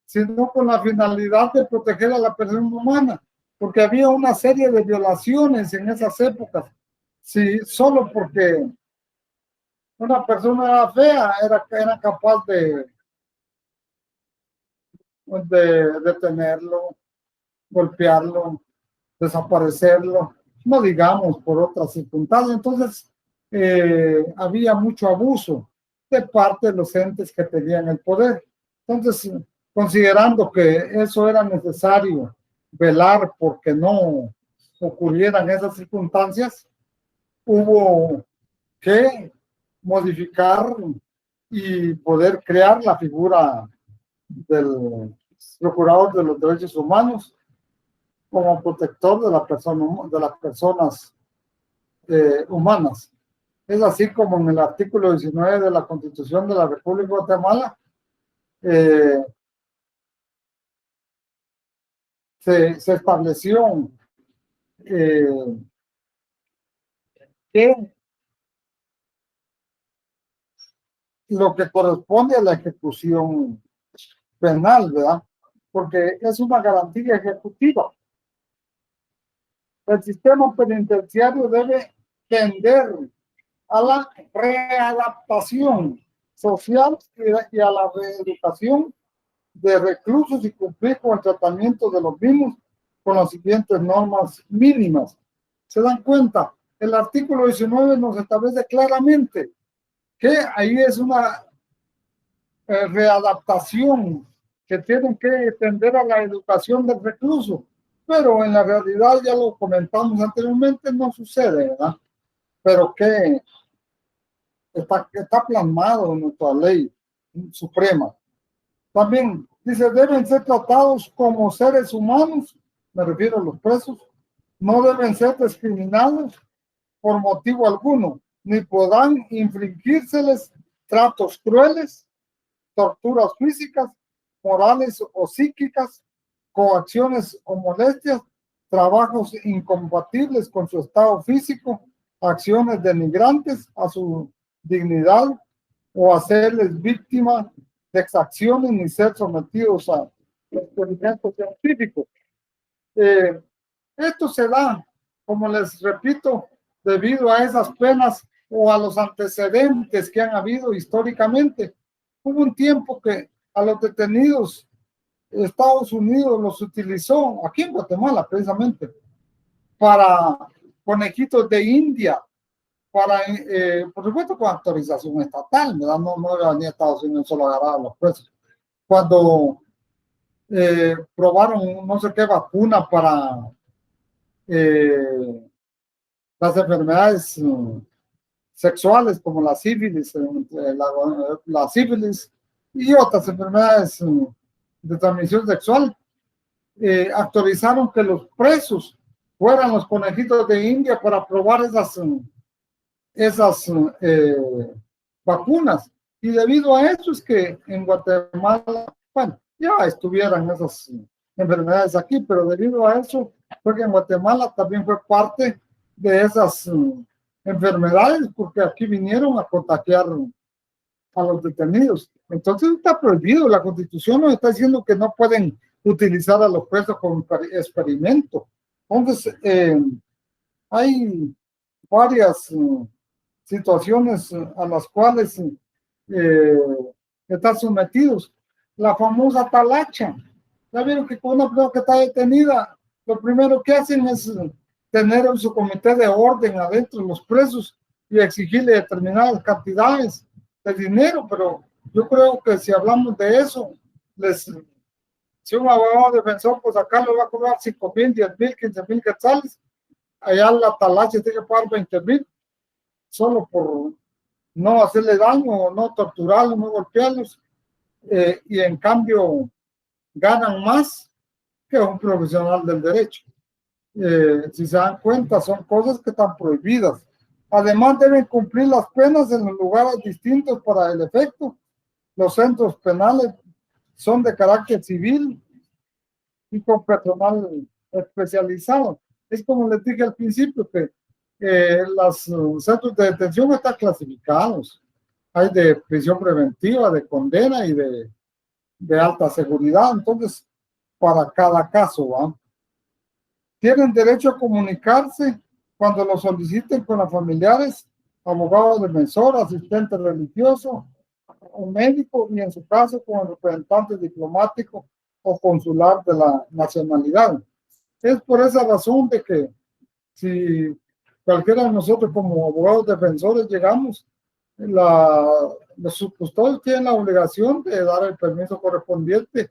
Speaker 1: sino con la finalidad de proteger a la persona humana, porque había una serie de violaciones en esas épocas. Sí, solo porque una persona fea era capaz de detenerlo, golpearlo, desaparecerlo, no digamos por otras circunstancias. Entonces, había mucho abuso de parte de los entes que tenían el poder. Entonces, considerando que eso era necesario velar porque no ocurrieran esas circunstancias, hubo que modificar y poder crear la figura del procurador de los derechos humanos como protector de la persona, de las personas humanas. Es así como en el artículo 19 de la Constitución de la República de Guatemala se estableció que lo que corresponde a la ejecución penal, ¿verdad? Porque es una garantía ejecutiva. El sistema penitenciario debe tender a la readaptación social y a la reeducación de reclusos y cumplir con el tratamiento de los mismos con las siguientes normas mínimas. ¿Se dan cuenta? El artículo 19 nos establece claramente que ahí es una readaptación que tienen que tender a la educación del recluso, pero en la realidad, ya lo comentamos anteriormente, no sucede, ¿verdad? Pero que está plasmado en nuestra ley suprema. También dice, deben ser tratados como seres humanos, me refiero a los presos, no deben ser discriminados por motivo alguno, ni podrán infringírseles tratos crueles, torturas físicas, morales o psíquicas, coacciones o molestias, trabajos incompatibles con su estado físico, acciones denigrantes a su dignidad o hacerles víctima de exacciones ni ser sometidos a experimentos científicos. Esto se da, como les repito, debido a esas penas o a los antecedentes que han habido históricamente. Hubo un tiempo que a los detenidos Estados Unidos los utilizó, aquí en Guatemala precisamente, para conejitos de India, para, por supuesto, con autorización estatal, ¿verdad? No era ni Estados Unidos solo agarrar a los presos. Cuando probaron no sé qué vacuna para las enfermedades sexuales como la sífilis, la sífilis y otras enfermedades de transmisión sexual, autorizaron que los presos fueran los conejitos de India para probar esas vacunas. Y debido a eso es que en Guatemala, bueno, ya estuvieran esas enfermedades aquí, pero debido a eso fue que en Guatemala también fue parte de esas enfermedades, porque aquí vinieron a contagiar a los detenidos. Entonces está prohibido, la Constitución nos está diciendo que no pueden utilizar a los presos como experimento. Entonces, hay varias situaciones a las cuales están sometidos. La famosa talacha. Ya vieron que con una persona que está detenida, lo primero que hacen es tener en su comité de orden adentro los presos y exigirle determinadas cantidades de dinero, pero yo creo que si hablamos de eso, si un abogado defensor, pues acá le va a cobrar 5,000, 10,000, 15,000 quetzales, allá la talacha tiene que pagar 20,000, solo por no hacerle daño, no torturarlos, no golpearlos, y en cambio ganan más que un profesional del derecho. Si se dan cuenta, son cosas que están prohibidas. Además, deben cumplir las penas en los lugares distintos para el efecto. Los centros penales son de carácter civil y con personal especializado. es como les dije al principio, que los centros de detención están clasificados. Hay de prisión preventiva, de condena y de alta seguridad. Entonces, para cada caso, ¿va? Tienen derecho a comunicarse cuando lo soliciten con los familiares, abogado defensor, asistente religioso, un médico y en su caso con el representante diplomático o consular de la nacionalidad. Es por esa razón de que si cualquiera de nosotros como abogados defensores llegamos, los custodios tienen la obligación de dar el permiso correspondiente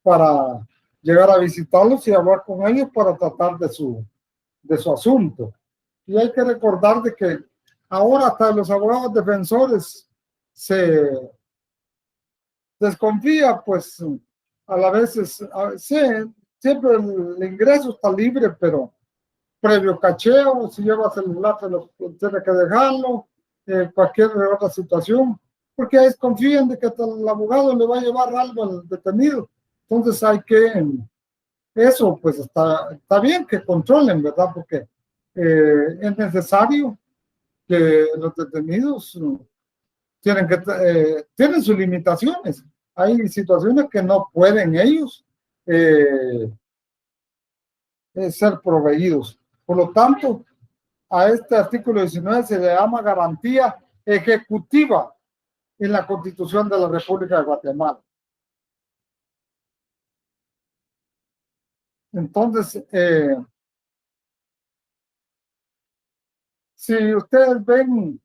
Speaker 1: para llegar a visitarlos y hablar con ellos para tratar de su asunto. Y hay que recordar de que ahora hasta los abogados defensores se desconfía, pues a la vez siempre el ingreso está libre, pero previo cacheo, si lleva celular, tiene que dejarlo, cualquier otra situación, porque desconfían de que el abogado le va a llevar algo al detenido. Entonces hay que, eso pues está bien que controlen, ¿verdad? Porque es necesario que los detenidos tienen sus limitaciones. Hay situaciones que no pueden ellos ser proveídos. Por lo tanto, a este artículo 19 se le llama garantía ejecutiva en la Constitución de la República de Guatemala. Entonces, si ustedes ven,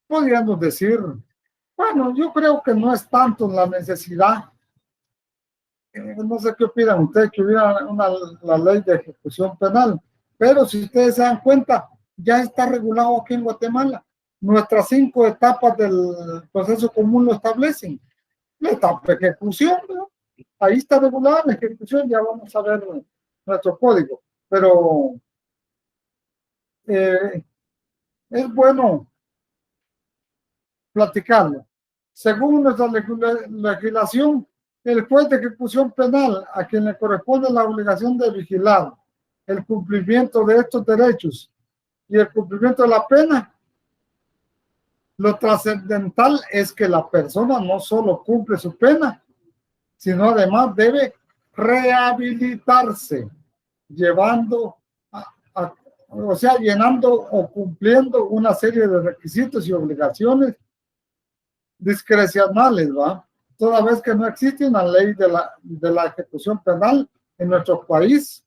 Speaker 1: podríamos decir, bueno, yo creo que no es tanto la necesidad, no sé qué opinan ustedes, que hubiera la ley de ejecución penal, pero si ustedes se dan cuenta, ya está regulado aquí en Guatemala. Nuestras 5 etapas del proceso común lo establecen. La etapa de ejecución, ¿no? Ahí está regulada la ejecución, ya vamos a ver nuestro código, pero es bueno platicarlo. Según nuestra legislación, el juez de ejecución penal, a quien le corresponde la obligación de vigilar el cumplimiento de estos derechos y el cumplimiento de la pena, lo trascendental es que la persona no solo cumple su pena, sino además debe rehabilitarse, llenando o cumpliendo una serie de requisitos y obligaciones discrecionales, ¿va? Toda vez que no existe una ley de la ejecución penal en nuestro país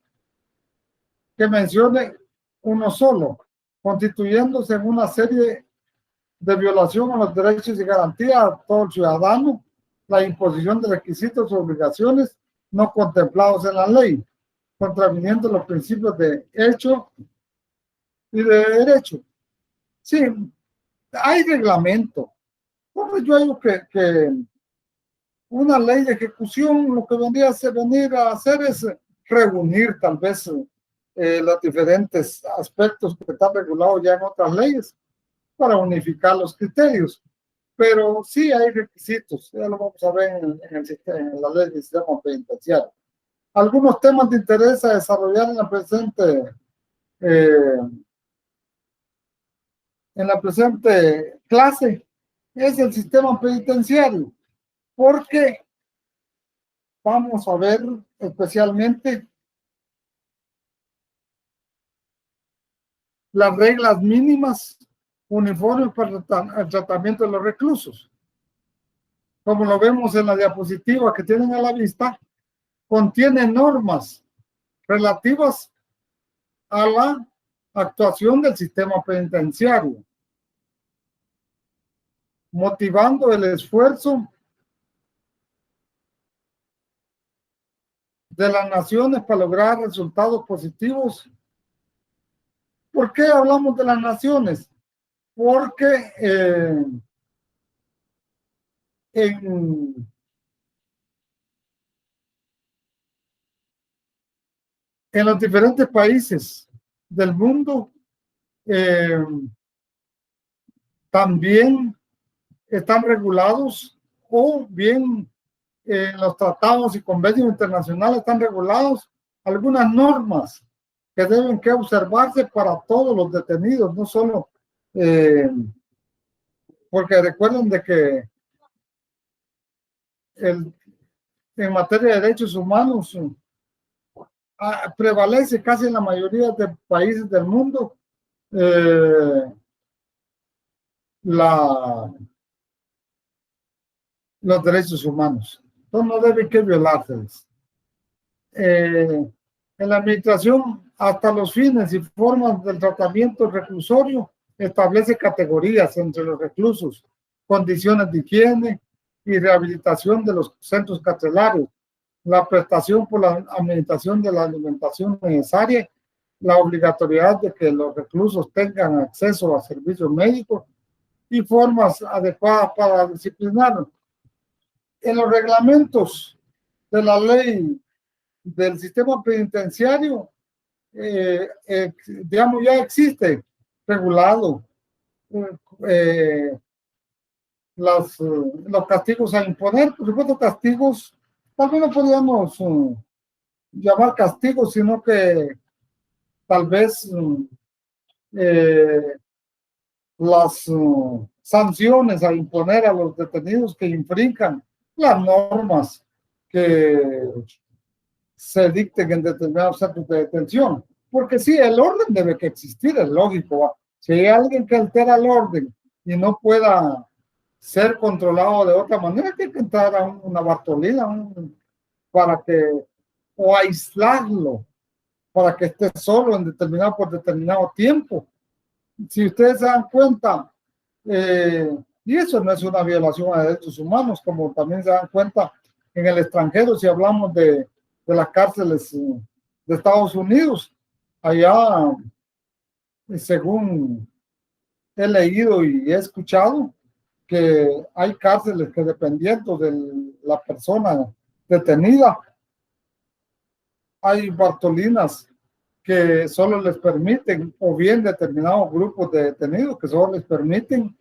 Speaker 1: que mencione uno solo, constituyéndose en una serie de violación a los derechos y garantías a todo el ciudadano, la imposición de requisitos o obligaciones no contemplados en la ley, contraviniendo los principios de hecho y de derecho. Sí, hay reglamento. Pues yo digo que una ley de ejecución lo que vendría a venir a hacer es reunir tal vez los diferentes aspectos que están regulados ya en otras leyes para unificar los criterios. Pero sí hay requisitos, ya lo vamos a ver en la ley del sistema penitenciario. Algunos temas de interés a desarrollar en la presente clase es el sistema penitenciario, porque vamos a ver especialmente las reglas mínimas uniformes para el tratamiento de los reclusos. Como lo vemos en la diapositiva que tienen a la vista, contiene normas relativas a la actuación del sistema penitenciario, motivando el esfuerzo de las naciones para lograr resultados positivos. ¿Por qué hablamos de las naciones? Porque en los diferentes países del mundo también están regulados, o bien en los tratados y convenios internacionales están regulados algunas normas que deben que observarse para todos los detenidos, no solo, porque recuerden de que en materia de derechos humanos prevalece casi en la mayoría de países del mundo los derechos humanos. Entonces no deben que violárseles. En la administración, hasta los fines y formas del tratamiento reclusorio, establece categorías entre los reclusos, condiciones de higiene y rehabilitación de los centros carcelarios, la prestación por la administración de la alimentación necesaria, la obligatoriedad de que los reclusos tengan acceso a servicios médicos y formas adecuadas para disciplinar. En los reglamentos de la ley del sistema penitenciario, digamos, ya existe regulado los castigos a imponer. Por supuesto, castigos, tal vez no podríamos llamar castigos, sino que tal vez las sanciones a imponer a los detenidos que infrinjan las normas que se dicten en determinados centros de detención. Porque sí, el orden debe que existir, es lógico. Si hay alguien que altera el orden y no pueda ser controlado de otra manera, hay que entrar a una Bartolina para que, o aislarlo, para que esté solo por determinado tiempo. Si ustedes se dan cuenta, y eso no es una violación a derechos humanos, como también se dan cuenta en el extranjero, si hablamos de las cárceles de Estados Unidos, allá, según he leído y he escuchado, que hay cárceles que dependiendo de la persona detenida, hay Bartolinas que solo les permiten, o bien determinados grupos de detenidos que solo les permiten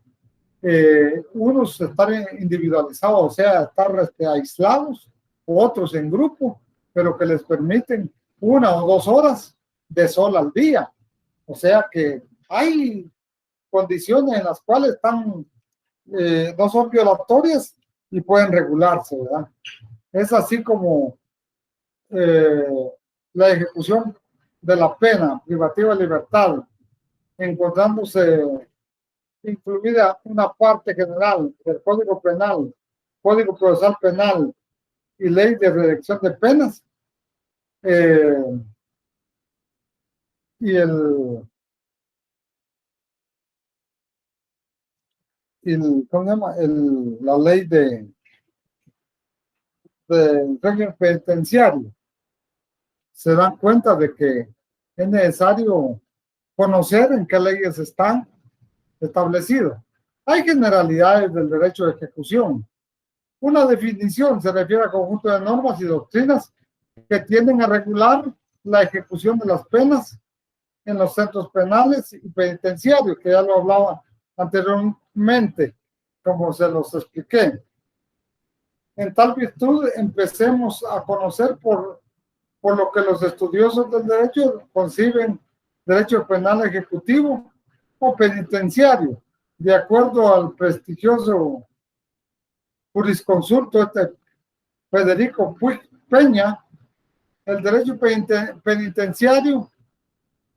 Speaker 1: unos estar individualizados, o sea, estar aislados, otros en grupo, pero que les permiten 1 o 2 horas de sol al día. O sea que hay condiciones en las cuales están, no son violatorias y pueden regularse, ¿verdad? Es así como la ejecución de la pena privativa de libertad, encontrándose incluida una parte general del Código Penal, Código Procesal Penal y Ley de Redacción de Penas, y ¿cómo se llama? La ley del régimen penitenciario. Se dan cuenta de que es necesario conocer en qué leyes están establecidas. Hay generalidades del derecho de ejecución. Una definición se refiere a conjunto de normas y doctrinas que tienden a regular la ejecución de las penas en los centros penales y penitenciarios, que ya lo hablaba anteriormente, como se los expliqué. En tal virtud, empecemos a conocer por lo que los estudiosos del derecho conciben derecho penal ejecutivo o penitenciario, de acuerdo al prestigioso jurisconsulto Federico Puig Peña. El derecho penitenciario,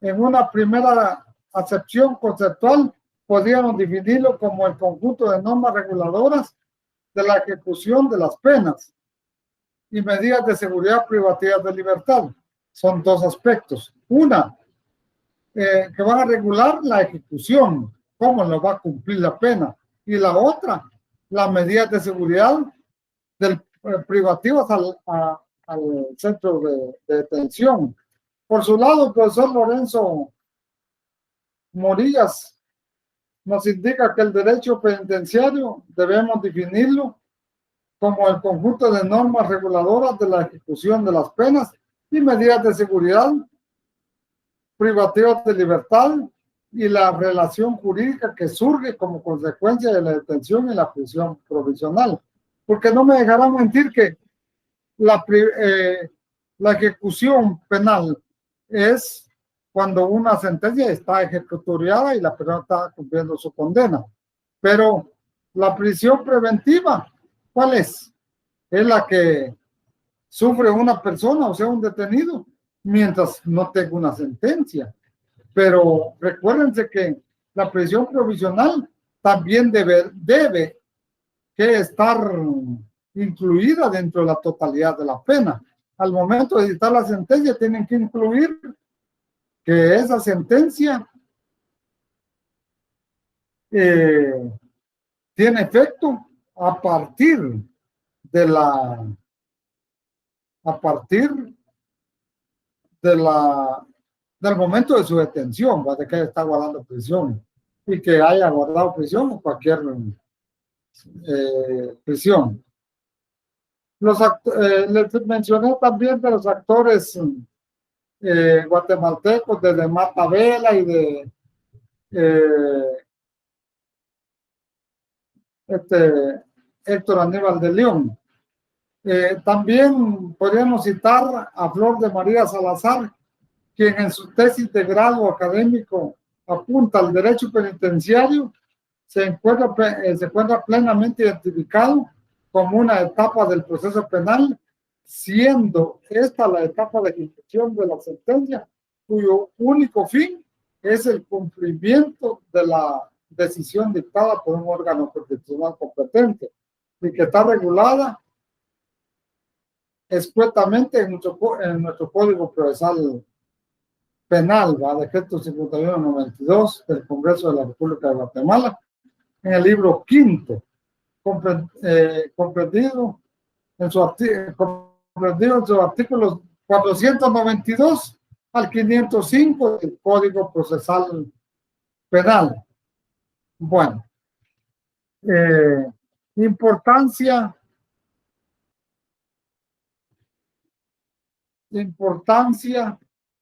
Speaker 1: en una primera acepción conceptual, podríamos definirlo como el conjunto de normas reguladoras de la ejecución de las penas y medidas de seguridad privativas de libertad. Son 2 aspectos. Una, que van a regular la ejecución, cómo lo va a cumplir la pena. Y la otra, las medidas de seguridad privativas al centro de detención. Por su lado, el profesor Lorenzo Morillas nos indica que el derecho penitenciario debemos definirlo como el conjunto de normas reguladoras de la ejecución de las penas y medidas de seguridad privativas de libertad y la relación jurídica que surge como consecuencia de la detención y la prisión provisional. Porque no me dejarán mentir que la ejecución penal es cuando una sentencia está ejecutoriada y la persona está cumpliendo su condena. Pero la prisión preventiva, ¿cuál es? Es la que sufre una persona, o sea, un detenido, mientras no tenga una sentencia. Pero recuérdense que la prisión provisional también debe que estar incluida dentro de la totalidad de la pena. Al momento de dictar la sentencia, tienen que incluir que esa sentencia tiene efecto a partir de la del momento de su detención, de que está guardando prisión y que haya guardado prisión o cualquier prisión. Les mencioné también de los actores guatemaltecos, de Mata Vela y de Héctor Aníbal de León. También podríamos citar a Flor de María Salazar, quien en su tesis de grado académico apunta al derecho penitenciario, se encuentra plenamente identificado como una etapa del proceso penal, siendo esta la etapa de ejecución de la sentencia, cuyo único fin es el cumplimiento de la decisión dictada por un órgano constitucional competente y que está regulada escuetamente en nuestro Código Procesal Penal, decreto 5192 del Congreso de la República de Guatemala, en el libro quinto, comprendido en sus artículos 492 al 505 del Código Procesal Penal. Bueno, importancia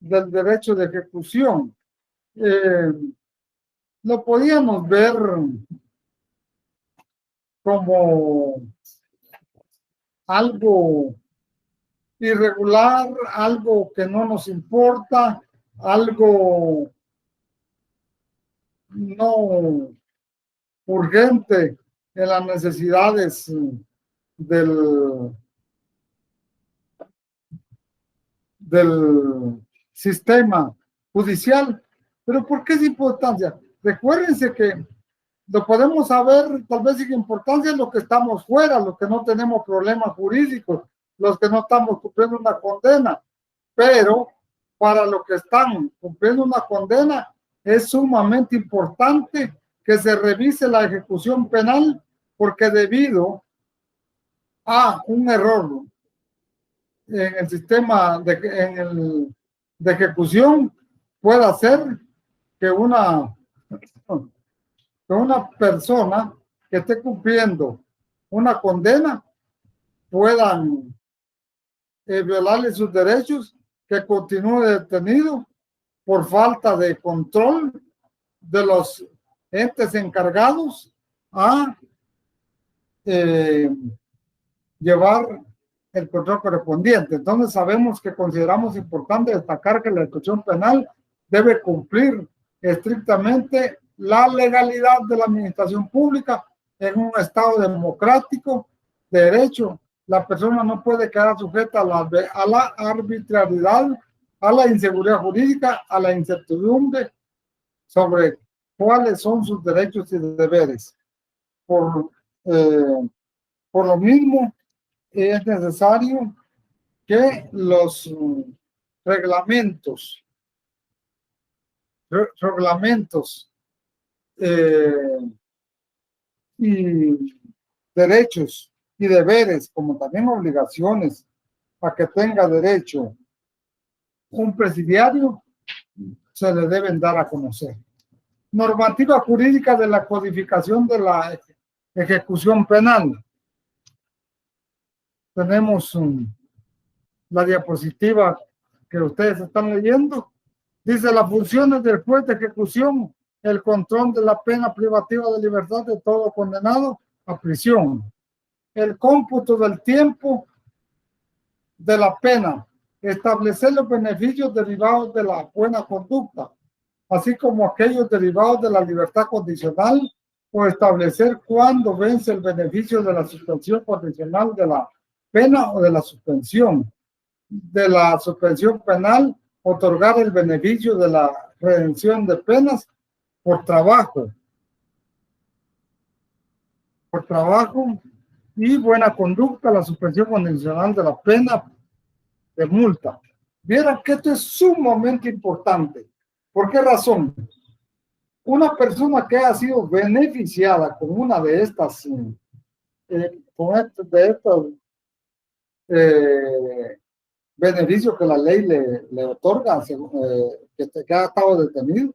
Speaker 1: del derecho de ejecución. Lo podíamos ver como algo irregular, algo que no nos importa, algo no urgente en las necesidades del sistema judicial. Pero ¿por qué es importancia? Recuérdense que lo podemos saber tal vez sin importancia los que estamos fuera, los que no tenemos problemas jurídicos, los que no estamos cumpliendo una condena, pero para los que están cumpliendo una condena es sumamente importante que se revise la ejecución penal, porque debido a un error en el sistema de ejecución puede hacer que una persona que esté cumpliendo una condena puedan violarle sus derechos, que continúe detenido por falta de control de los entes encargados a llevar el control correspondiente. Entonces sabemos que consideramos importante destacar que la ejecución penal debe cumplir estrictamente la legalidad de la administración pública en un estado democrático de derecho. La persona no puede quedar sujeta a la arbitrariedad, a la inseguridad jurídica, a la incertidumbre sobre cuáles son sus derechos y deberes. Por lo mismo, es necesario que los reglamentos y derechos y deberes, como también obligaciones a que tenga derecho un presidiario, se le deben dar a conocer. Normativa jurídica de la codificación de la ejecución penal. Tenemos la diapositiva que ustedes están leyendo. Dice: las funciones del juez de ejecución, el control de la pena privativa de libertad de todo condenado a prisión, el cómputo del tiempo de la pena establecer los beneficios derivados de la buena conducta, así como aquellos derivados de la libertad condicional, o establecer cuándo vence el beneficio de la suspensión condicional de la pena o de la suspensión penal, otorgar el beneficio de la redención de penas por trabajo y buena conducta, la suspensión condicional de la pena de multa. Vieran que esto es sumamente importante. ¿Por qué razón? Una persona que ha sido beneficiada con una de estas, beneficios que la ley le otorga, que ha estado detenido.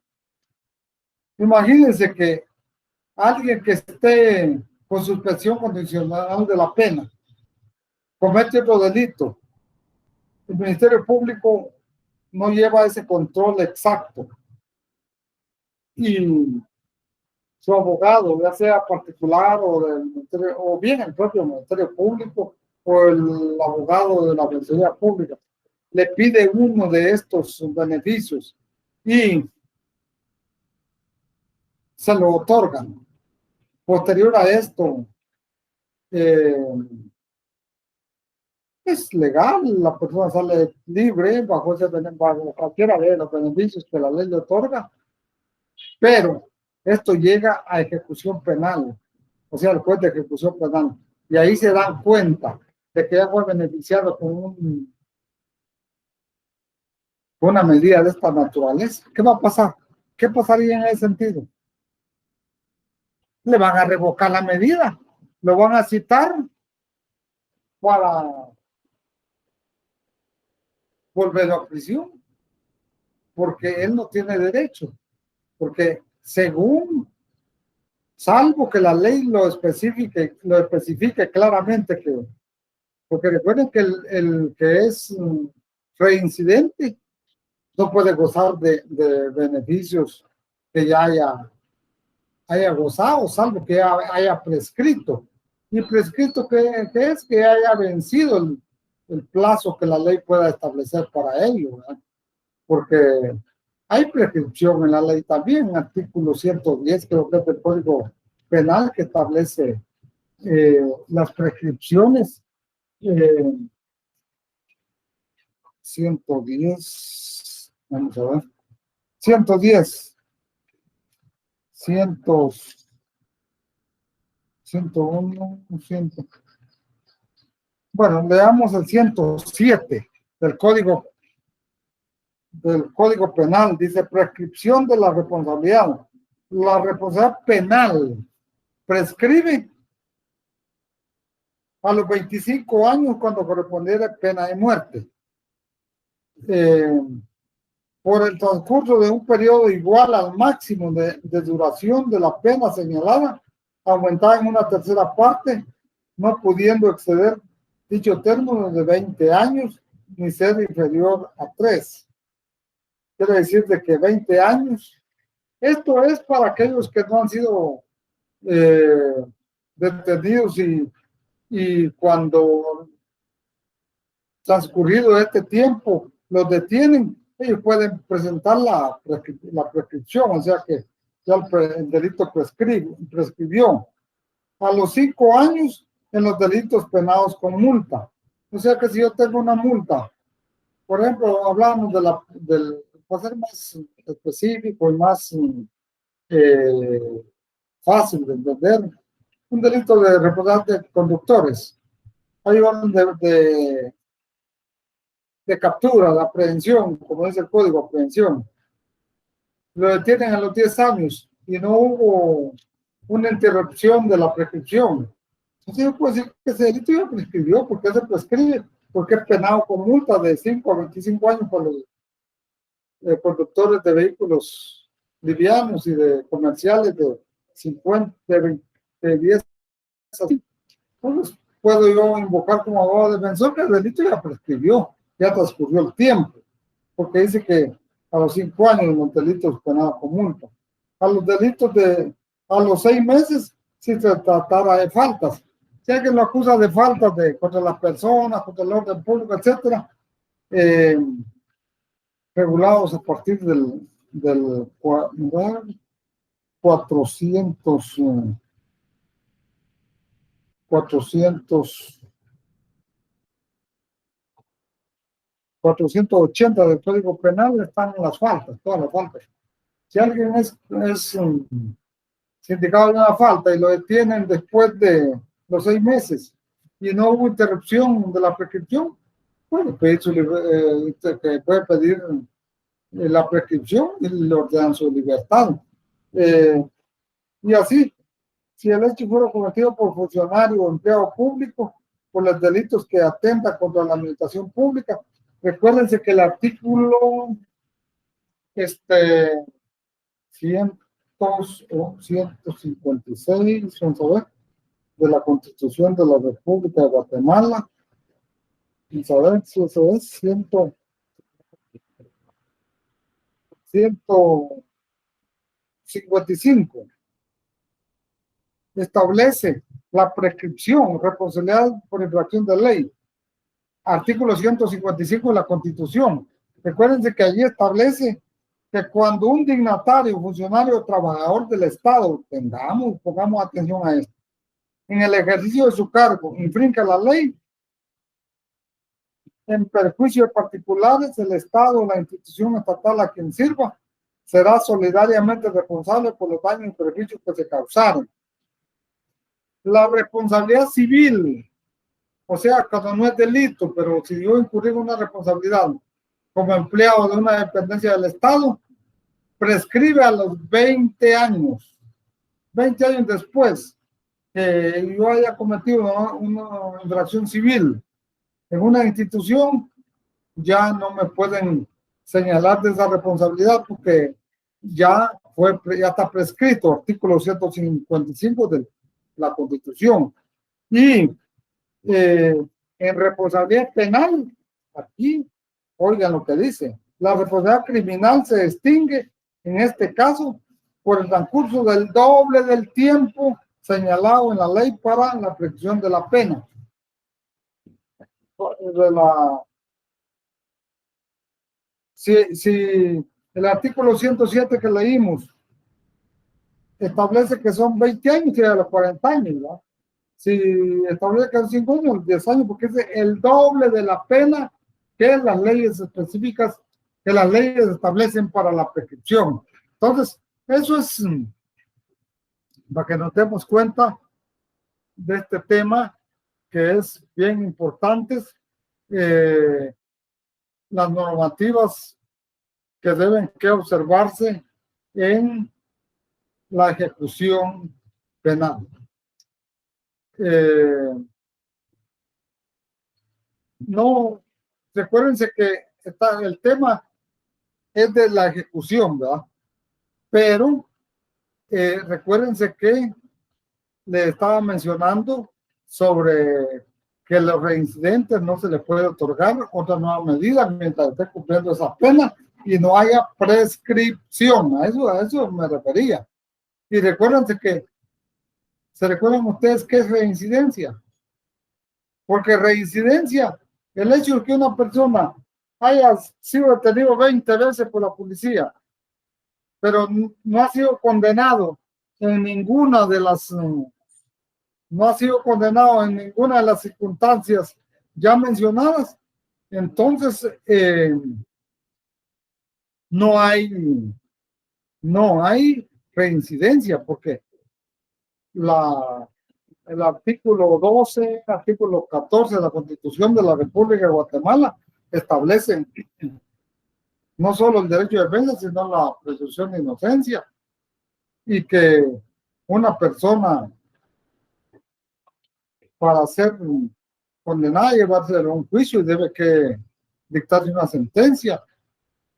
Speaker 1: Imagínense que alguien que esté con suspensión condicional de la pena comete otro delito. El Ministerio Público no lleva ese control exacto. Y su abogado, ya sea particular o bien el propio Ministerio Público o el abogado de la Defensoría Pública, le pide uno de estos beneficios y se lo otorgan. Posterior a esto, es legal, la persona sale libre bajo cualquiera de los beneficios que la ley le otorga, pero esto llega a ejecución penal, o sea, el juez de ejecución penal, y ahí se dan cuenta de que ya fue beneficiado con una medida de esta naturaleza. ¿Qué va a pasar? ¿Qué pasaría en ese sentido? Le van a revocar la medida, lo van a citar para volver a prisión, porque él no tiene derecho, porque según, salvo que la ley lo especifique claramente, porque recuerden que el que es reincidente no puede gozar de beneficios que ya haya gozado, salvo que haya prescrito. Y prescrito que es que haya vencido el plazo que la ley pueda establecer para ello, ¿verdad? Porque hay prescripción en la ley también, en artículo 110, creo que es del Código Penal, que establece las prescripciones. 110, vamos a ver, 110, 101, 100. Bueno, leamos el 107 del Código Penal. Dice prescripción de la responsabilidad. La responsabilidad penal prescribe a los 25 años cuando correspondiera pena de muerte. Por el transcurso de un periodo igual al máximo de duración de la pena señalada, aumentada en una tercera parte, no pudiendo exceder dicho término de 20 años, ni ser inferior a 3. Quiere decir de que 20 años. Esto es para aquellos que no han sido detenidos y cuando transcurrido este tiempo los detienen, ellos pueden presentar la prescripción, o sea que ya el delito prescribió. A los 5 años en los delitos penados con multa. O sea que si yo tengo una multa, por ejemplo, hablamos para ser más específico y más fácil de entender, un delito de responsabilidad de conductores. Hay orden de captura, de aprehensión, como dice el código, aprehensión. Lo detienen a los 10 años y no hubo una interrupción de la prescripción. Entonces yo puedo decir que ese delito ya prescribió. ¿Por qué se prescribe? Porque es penado con multa de 5 a 25 años por los conductores de vehículos livianos y de comerciales de 50, de 10 así. Entonces puedo yo invocar como abogado defensor que el delito ya prescribió, ya transcurrió el tiempo, porque dice que a los 5 años los delitos penados con multa. A los 6 meses, si se tratara de faltas. Si alguien lo acusa de faltas contra las personas, contra el orden público, etcétera, regulados a partir del 400, 480 del Código Penal están las faltas, todas las faltas. Si alguien es sindicado de una falta y lo detienen después de los 6 meses y no hubo interrupción de la prescripción, puede pedir, puede pedir la prescripción y le ordenan su libertad. Y así, si el hecho fuera cometido por funcionario o empleado público, por los delitos que atentan contra la administración pública, recuérdense que el artículo 100 o 156, vamos a ver, de la Constitución de la República de Guatemala, y saber si eso es 155, establece la prescripción, responsabilidad por infracción de ley. Artículo 155 de la Constitución. Recuérdense que allí establece que cuando un dignatario, funcionario o trabajador del Estado, pongamos atención a esto, en el ejercicio de su cargo, infringe la ley, en perjuicio de particulares, el Estado o la institución estatal a quien sirva será solidariamente responsable por los daños y perjuicios que se causaron. La responsabilidad civil, o sea, cuando no es delito, pero si yo incurrí en una responsabilidad como empleado de una dependencia del Estado, prescribe a los 20 años. 20 años después que yo haya cometido una infracción civil en una institución, ya no me pueden señalar de esa responsabilidad porque ya está prescrito, artículo 155 de la Constitución. Y en responsabilidad penal, aquí, oigan lo que dice, la responsabilidad criminal se extingue, en este caso, por el transcurso del doble del tiempo señalado en la ley para la prescripción de la pena. Si el artículo 107 que leímos establece que son 20 años, sería los 40 años, ¿verdad? Si establece que son 5 años, 10 años, porque es el doble de la pena que las leyes específicas, que las leyes establecen para la prescripción. Entonces, eso es para que nos demos cuenta de este tema que es bien importante, las normativas que deben que observarse en la ejecución penal. No, recuérdense que el tema es de la ejecución, ¿verdad? Pero recuérdense que le estaba mencionando sobre que los reincidentes no se les puede otorgar otra nueva medida mientras esté cumpliendo esa pena y no haya prescripción. A eso me refería. Y recuérdense que, ¿se recuerdan ustedes qué es reincidencia? Porque reincidencia, el hecho de que una persona haya sido detenido 20 veces por la policía, pero no ha sido condenado en ninguna de las, no ha sido condenado en ninguna de las circunstancias ya mencionadas, entonces no hay reincidencia, porque el artículo 12, artículo 14 de la Constitución de la República de Guatemala establecen no solo el derecho de defensa, sino la presunción de inocencia, y que una persona para ser condenada llevarse a un juicio debe que dictarse una sentencia,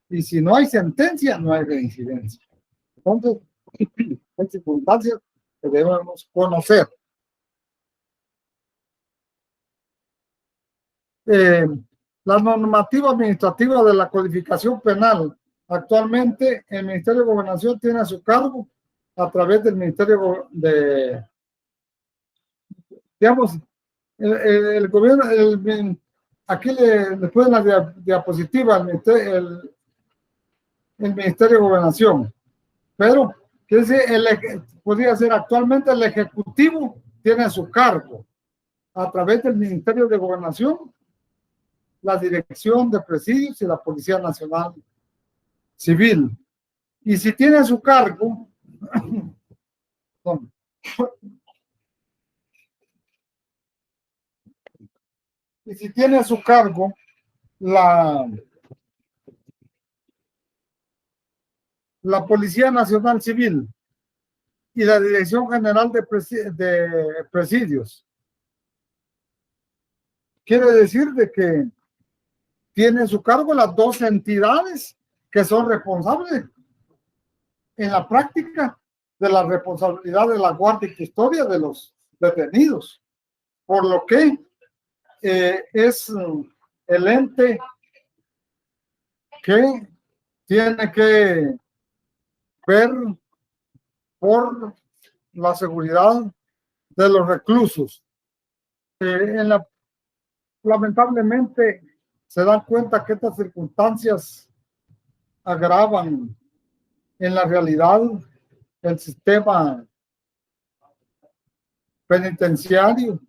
Speaker 1: y si no hay sentencia no hay reincidencia. Entonces, hay circunstancias que debemos conocer. La normativa administrativa de la codificación penal. Actualmente el Ministerio de Gobernación tiene a su cargo, a través del Ministerio digamos, el gobierno, aquí le ponen la diapositiva el Ministerio de Gobernación, pero quiere decir, podría ser actualmente el Ejecutivo tiene a su cargo, a través del Ministerio de Gobernación, la Dirección de Presidios y la Policía Nacional Civil. Y si tiene a su cargo, y si tiene a su cargo la Policía Nacional Civil y la Dirección General de Presidios, quiere decir de que tiene a su cargo las dos entidades que son responsables en la práctica de la responsabilidad de la guardia y custodia de los detenidos, por lo que es el ente que tiene que ver por la seguridad de los reclusos. Lamentablemente se dan cuenta que estas circunstancias agravan en la realidad el sistema penitenciario.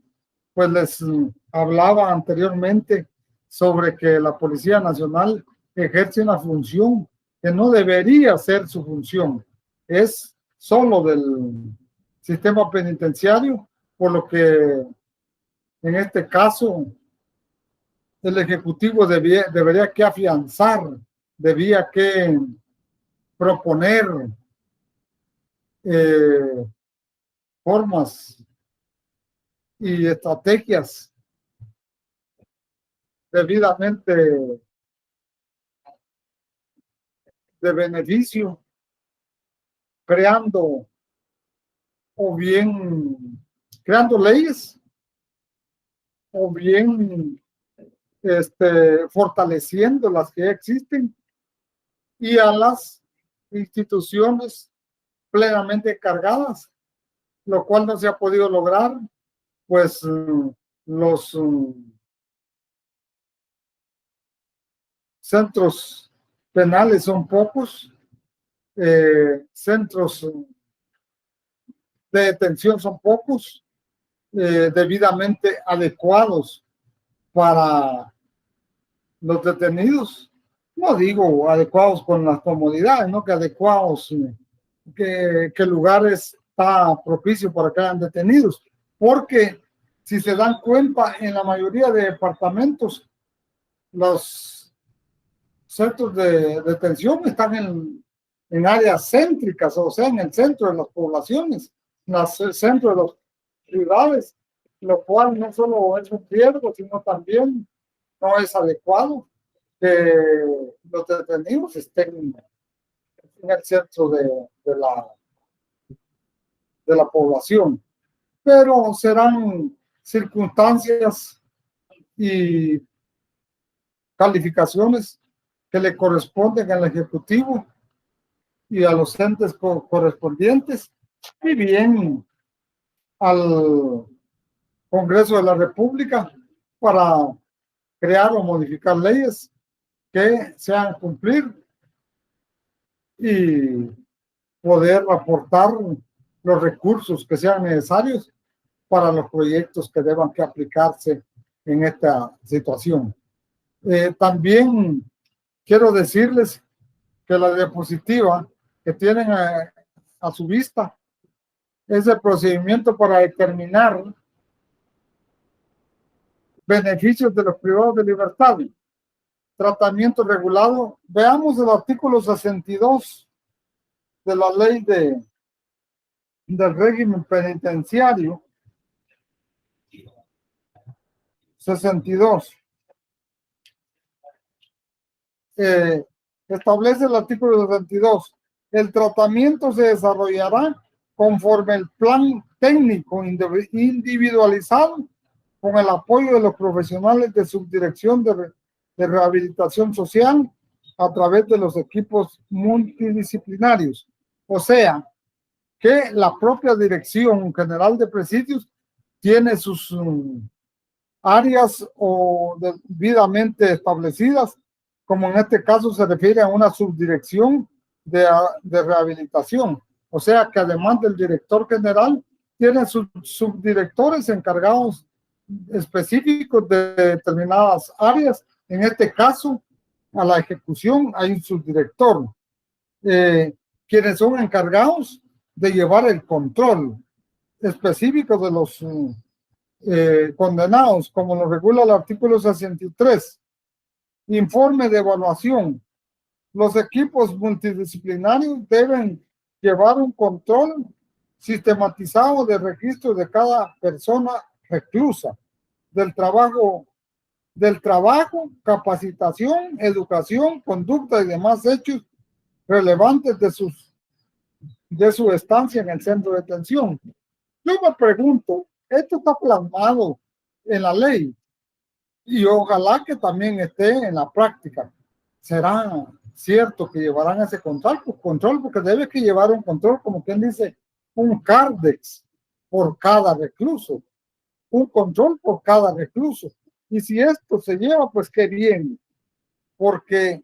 Speaker 1: Pues les hablaba anteriormente sobre que la Policía Nacional ejerce una función que no debería ser su función, es solo del sistema penitenciario, por lo que en este caso el Ejecutivo debería que afianzar, debía que proponer formas y estrategias debidamente de beneficio, creando leyes o bien fortaleciendo las que existen, y a las instituciones plenamente cargadas, lo cual no se ha podido lograr, pues los centros penales son pocos, centros de detención son pocos, debidamente adecuados para los detenidos. No digo adecuados con las comodidades, no que adecuados, que el lugar está propicio para que hayan detenidos, porque si se dan cuenta, en la mayoría de departamentos, los centros de detención están en áreas céntricas, o sea, en el centro de las poblaciones, en el centro de las ciudades, lo cual no solo es un riesgo, sino también no es adecuado que los detenidos estén en el centro de la población. Pero serán circunstancias y calificaciones que le corresponden al Ejecutivo y a los entes correspondientes, y bien al Congreso de la República, para crear o modificar leyes que se hagan cumplir y poder aportar los recursos que sean necesarios para los proyectos que deban que aplicarse en esta situación. También quiero decirles que la diapositiva que tienen a su vista es el procedimiento para determinar beneficios de los privados de libertad, tratamiento regulado. Veamos el artículo 62 de la ley del régimen penitenciario. 62. Establece el artículo 62. El tratamiento se desarrollará conforme el plan técnico individualizado, con el apoyo de los profesionales de subdirección de rehabilitación social a través de los equipos multidisciplinarios. O sea, que la propia Dirección General de Presidios tiene sus áreas o debidamente establecidas, como en este caso se refiere a una subdirección de rehabilitación. O sea que además del director general, tiene sus subdirectores encargados específicos de determinadas áreas. En este caso, a la ejecución hay un subdirector, quienes son encargados de llevar el control específico de los condenados, como lo regula el artículo 63. Informe de evaluación. Los equipos multidisciplinarios deben llevar un control sistematizado de registro de cada persona reclusa, del trabajo, capacitación, educación, conducta y demás hechos relevantes de su estancia en el centro de detención. Yo me pregunto, esto está plasmado en la ley y ojalá que también esté en la práctica. ¿Será cierto que llevarán ese control? Pues control, porque debe que llevar un control, como quien dice, un CARDEX por cada recluso, un control por cada recluso. Y si esto se lleva, pues qué bien, porque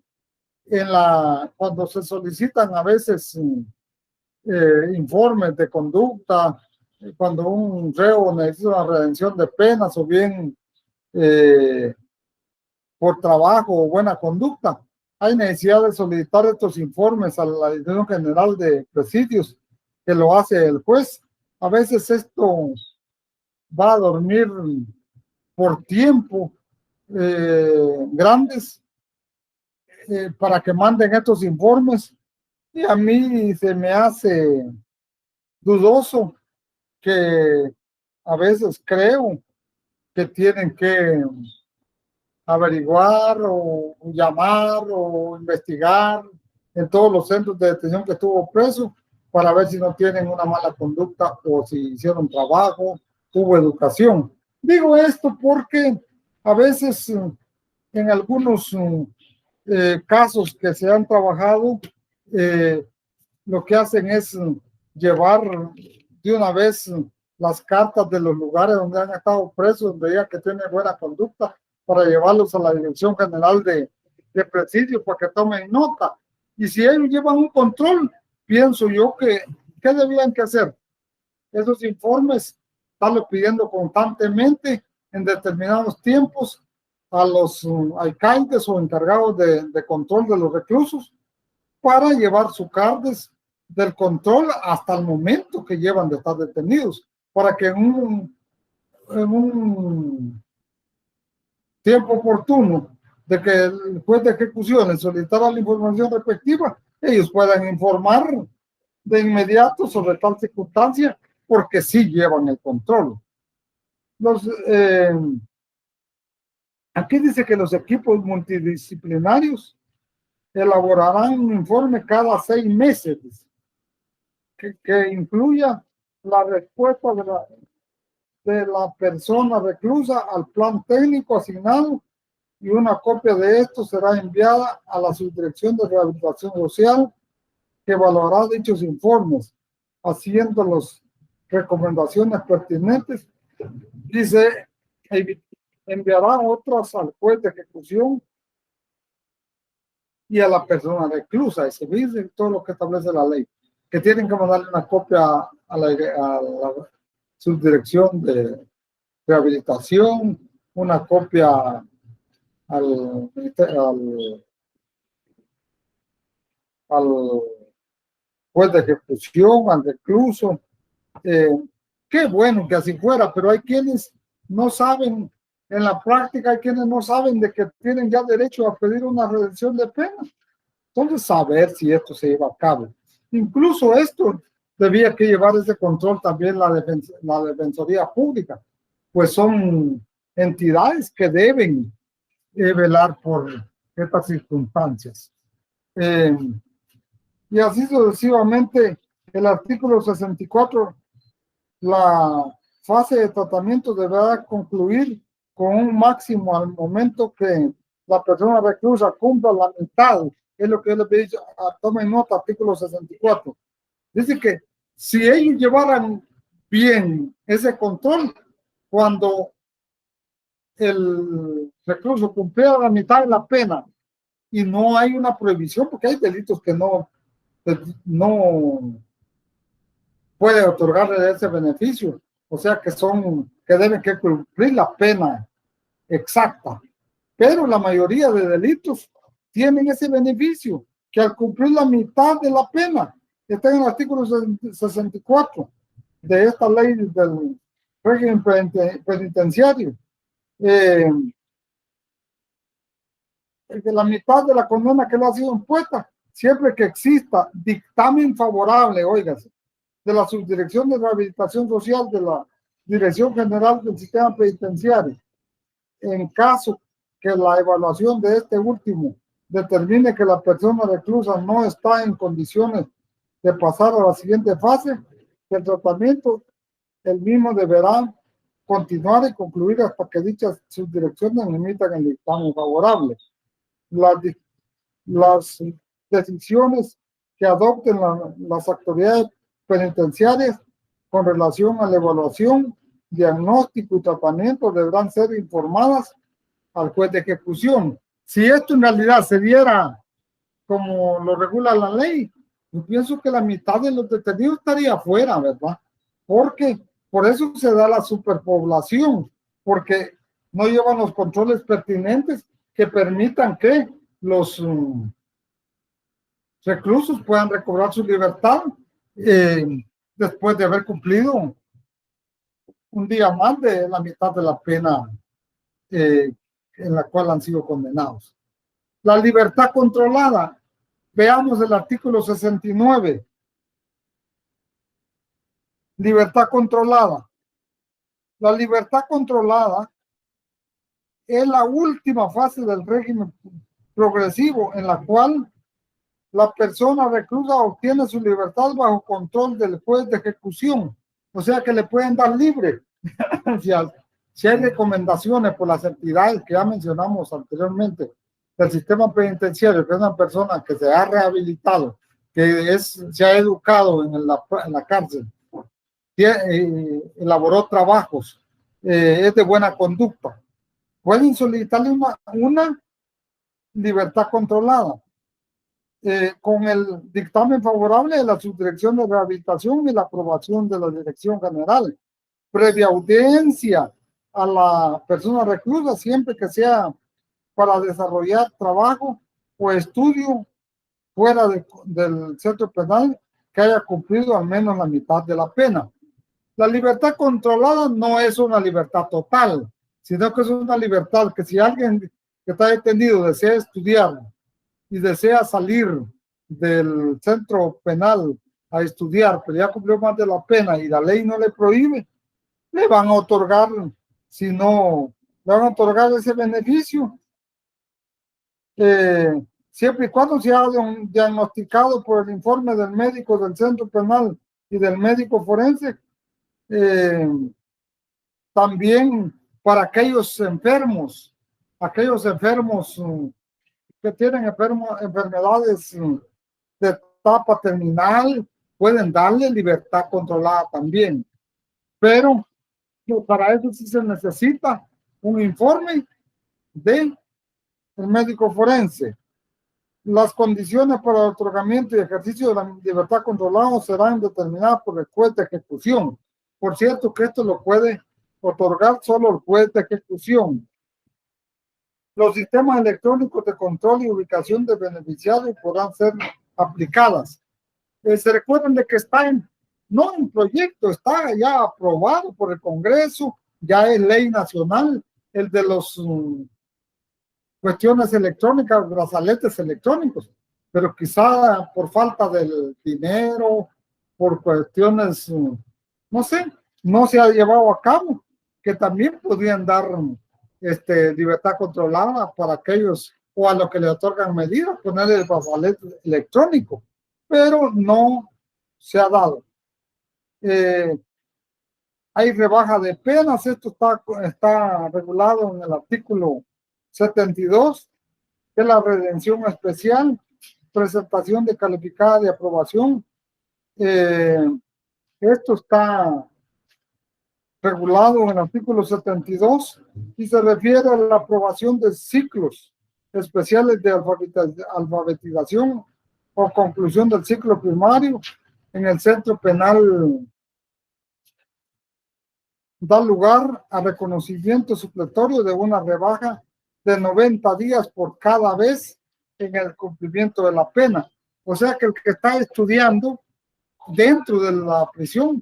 Speaker 1: cuando se solicitan a veces informes de conducta, cuando un reo necesita una redención de penas o bien por trabajo o buena conducta, hay necesidad de solicitar estos informes a la Dirección General de Presidios, que lo hace el juez. A veces esto va a dormir por tiempo grandes para que manden estos informes, y a mí se me hace dudoso que a veces creo que tienen que averiguar o llamar o investigar en todos los centros de detención que estuvo preso para ver si no tienen una mala conducta o si hicieron trabajo, hubo educación. Digo esto porque a veces en algunos casos que se han trabajado, lo que hacen es llevar de una vez las cartas de los lugares donde han estado presos, donde diga que tienen buena conducta, para llevarlos a la Dirección General de Presidio para que tomen nota. Y si ellos llevan un control, pienso yo que, ¿qué debían que hacer? Esos informes, estarlos pidiendo constantemente en determinados tiempos a los alcaldes o encargados de control de los reclusos, para llevar su cardes del control hasta el momento que llevan de estar detenidos, para que en un tiempo oportuno de que el juez de ejecución les solicitara la información respectiva, ellos puedan informar de inmediato sobre tal circunstancia, porque sí llevan el control. Aquí dice que los equipos multidisciplinarios elaborarán un informe cada 6 meses que incluya la respuesta de la persona reclusa al plan técnico asignado, y una copia de esto será enviada a la Subdirección de Rehabilitación Social, que evaluará dichos informes, haciendo las recomendaciones pertinentes. Dice, enviará otras al juez de ejecución y a la persona reclusa. Ese dice todo lo que establece la ley, que tienen que mandarle una copia a la Subdirección de Rehabilitación, una copia al juez de ejecución, al recluso. Qué bueno que así fuera, pero hay quienes no saben, en la práctica hay quienes no saben de que tienen ya derecho a pedir una redención de pena. Entonces, saber si esto se lleva a cabo. Incluso esto debía que llevar ese control también la Defensoría Pública, pues son entidades que deben velar por estas circunstancias. Y así sucesivamente, el artículo 64, la fase de tratamiento deberá concluir con un máximo al momento que la persona reclusa cumpla la mitad. Es lo que yo les he dicho, tomen nota, artículo 64. Dice que si ellos llevaran bien ese control, cuando el recluso cumpliera la mitad de la pena y no hay una prohibición, porque hay delitos que no puede otorgarle ese beneficio, o sea que deben que cumplir la pena exacta, pero la mayoría de delitos tienen ese beneficio, que al cumplir la mitad de la pena, está en el artículo 64 de esta ley del régimen penitenciario, de la mitad de la condena que le ha sido impuesta, siempre que exista dictamen favorable, óigase, de la Subdirección de Rehabilitación Social de la Dirección General del Sistema Penitenciario, en caso que la evaluación de este último determine que la persona reclusa no está en condiciones de pasar a la siguiente fase del tratamiento, el mismo deberá continuar y concluir hasta que dichas subdirecciones emitan el dictamen favorable. Las decisiones que adopten las autoridades penitenciarias con relación a la evaluación, diagnóstico y tratamiento deberán ser informadas al juez de ejecución. Si esto en realidad se diera como lo regula la ley, yo pienso que la mitad de los detenidos estaría afuera, ¿verdad? Porque por eso se da la superpoblación, porque no llevan los controles pertinentes que permitan que los reclusos puedan recobrar su libertad después de haber cumplido un día más de la mitad de la pena en la cual han sido condenados. La libertad controlada. Veamos el artículo 69. Libertad controlada. La libertad controlada es la última fase del régimen progresivo en la cual la persona reclusa obtiene su libertad bajo control del juez de ejecución. O sea que le pueden dar libre. Si hay recomendaciones por las entidades que ya mencionamos anteriormente del sistema penitenciario, que es una persona que se ha rehabilitado, que se ha educado en la cárcel, elaboró trabajos, es de buena conducta, pueden solicitarle una libertad controlada con el dictamen favorable de la Subdirección de Rehabilitación y la aprobación de la Dirección General, previa audiencia a la persona reclusa, siempre que sea para desarrollar trabajo o estudio fuera del centro penal que haya cumplido al menos la mitad de la pena. La libertad controlada no es una libertad total, sino que es una libertad que si alguien que está detenido desea estudiar y desea salir del centro penal a estudiar, pero ya cumplió más de la pena y la ley no le prohíbe, le van a otorgar, si no, le van a otorgar ese beneficio, siempre y cuando sea diagnosticado por el informe del médico del centro penal y del médico forense. También para aquellos enfermos que tienen enfermedades de etapa terminal, pueden darle libertad controlada también. Pero para eso sí se necesita un informe del médico forense. Las condiciones para el otorgamiento y ejercicio de la libertad controlada serán determinadas por el juez de ejecución. Por cierto que esto lo puede otorgar solo el juez de ejecución. Los sistemas electrónicos de control y ubicación de beneficiarios podrán ser aplicadas. Se recuerden de que está no en proyecto, está ya aprobado por el Congreso, ya es ley nacional, el de los cuestiones electrónicas, brazaletes electrónicos, pero quizá por falta del dinero, por cuestiones, no sé, no se ha llevado a cabo, que también podrían dar libertad controlada para aquellos o a los que le otorgan medidas, ponerle el brazalete electrónico, pero no se ha dado. Hay rebaja de penas, esto está regulado en el artículo 72, que es la redención especial, presentación de calificada de aprobación. Esto está regulado en el artículo 72 y se refiere a la aprobación de ciclos especiales de alfabetización o conclusión del ciclo primario en el centro penal. Da lugar a reconocimiento supletorio de una rebaja de 90 días por cada vez en el cumplimiento de la pena. O sea que el que está estudiando dentro de la prisión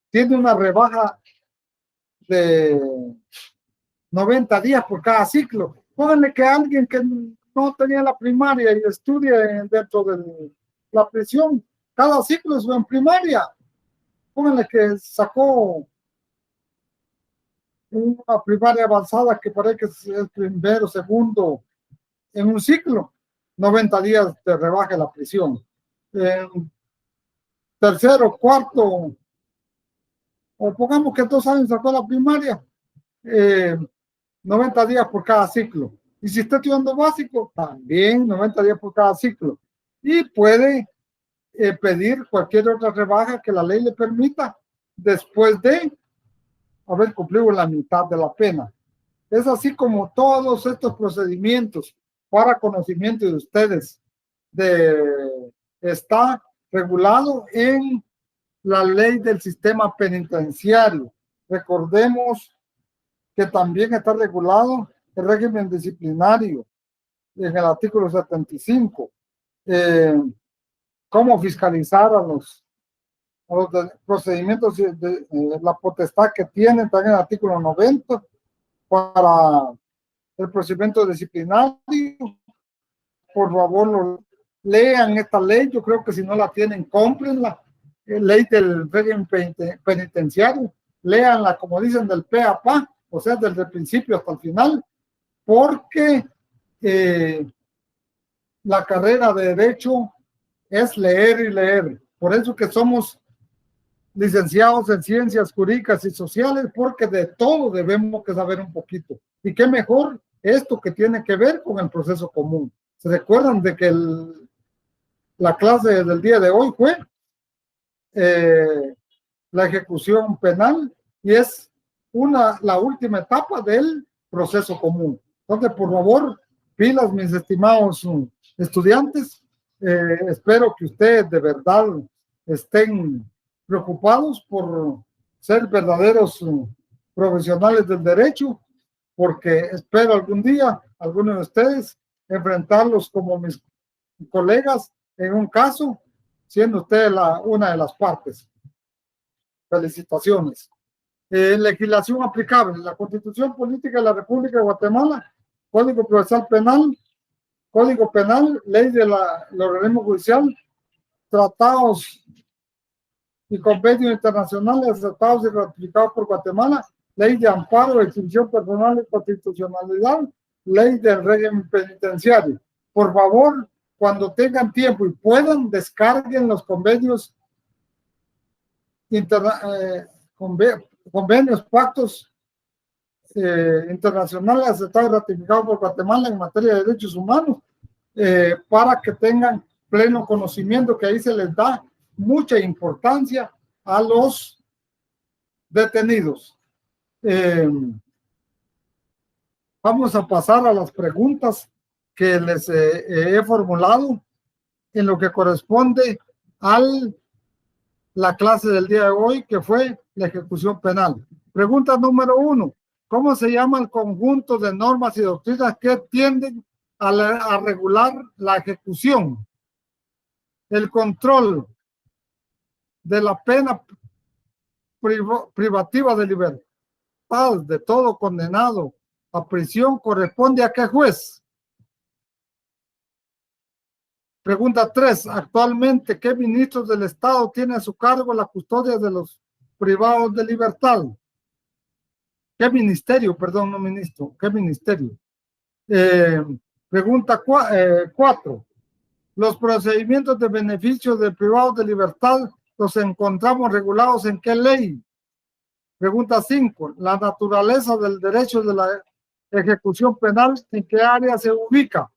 Speaker 1: tiene una rebaja de 90 días por cada ciclo. Pónganle que alguien que no tenía la primaria y estudia dentro de la prisión, cada ciclo es en primaria. Pónganle que sacó una primaria avanzada que parece que es el primero, segundo en un ciclo, 90 días de rebaja la prisión. Tercero, cuarto, o pongamos que 2 años sacó la primaria, 90 días por cada ciclo. Y si está estudiando básico, también 90 días por cada ciclo. Y puede pedir cualquier otra rebaja que la ley le permita después de haber cumplido la mitad de la pena. Es así como todos estos procedimientos para conocimiento de ustedes está regulado en la ley del sistema penitenciario. Recordemos que también está regulado el régimen disciplinario en el artículo 75. Cómo fiscalizar a los procedimientos de la potestad que tienen también el artículo 90 para el procedimiento disciplinario. Por favor, lean esta ley. Yo creo que si no la tienen, cómprenla. Ley del régimen penitenciario. Léanla, como dicen, del pe a pa, o sea, desde el principio hasta el final, porque la carrera de Derecho es leer y leer. Por eso que somos licenciados en Ciencias Jurídicas y Sociales, porque de todo debemos que saber un poquito. Y qué mejor esto que tiene que ver con el proceso común. ¿Se recuerdan de que la clase del día de hoy fue la ejecución penal y es la última etapa del proceso común? Entonces, por favor, pilas, mis estimados estudiantes. Espero que ustedes de verdad estén preocupados por ser verdaderos profesionales del derecho, porque espero algún día, algunos de ustedes, enfrentarlos como mis colegas en un caso, siendo usted una de las partes. Felicitaciones. Legislación aplicable. La Constitución Política de la República de Guatemala, Código Procesal Penal, Código Penal, Ley del organismo judicial, tratados y convenios internacionales aceptados y ratificados por Guatemala, Ley de Amparo, Extinción Personal y Constitucionalidad, Ley del Régimen Penitenciario. Por favor, cuando tengan tiempo y puedan, descarguen los convenios, convenios, pactos internacionales aceptados y ratificados por Guatemala en materia de derechos humanos, para que tengan pleno conocimiento que ahí se les da mucha importancia a los detenidos. Vamos a pasar a las preguntas que les he formulado en lo que corresponde a la clase del día de hoy, que fue la ejecución penal. Pregunta número 1. ¿Cómo se llama el conjunto de normas y doctrinas que tienden a regular la ejecución, el control de la pena privativa de libertad de todo condenado a prisión? ¿Corresponde a qué juez? Pregunta 3. Actualmente, ¿qué ministros del Estado tiene a su cargo la custodia de los privados de libertad? ¿Qué ministerio? Perdón, no ministro. ¿Qué ministerio? Pregunta 4. Los procedimientos de beneficio de privados de libertad los encontramos regulados ¿en qué ley? Pregunta 5. La naturaleza del derecho de la ejecución penal, ¿en qué área se ubica?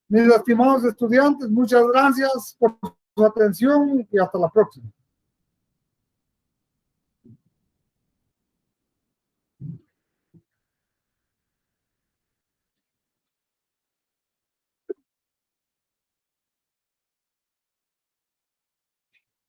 Speaker 1: Mis estimados estudiantes, muchas gracias por su atención y hasta la próxima.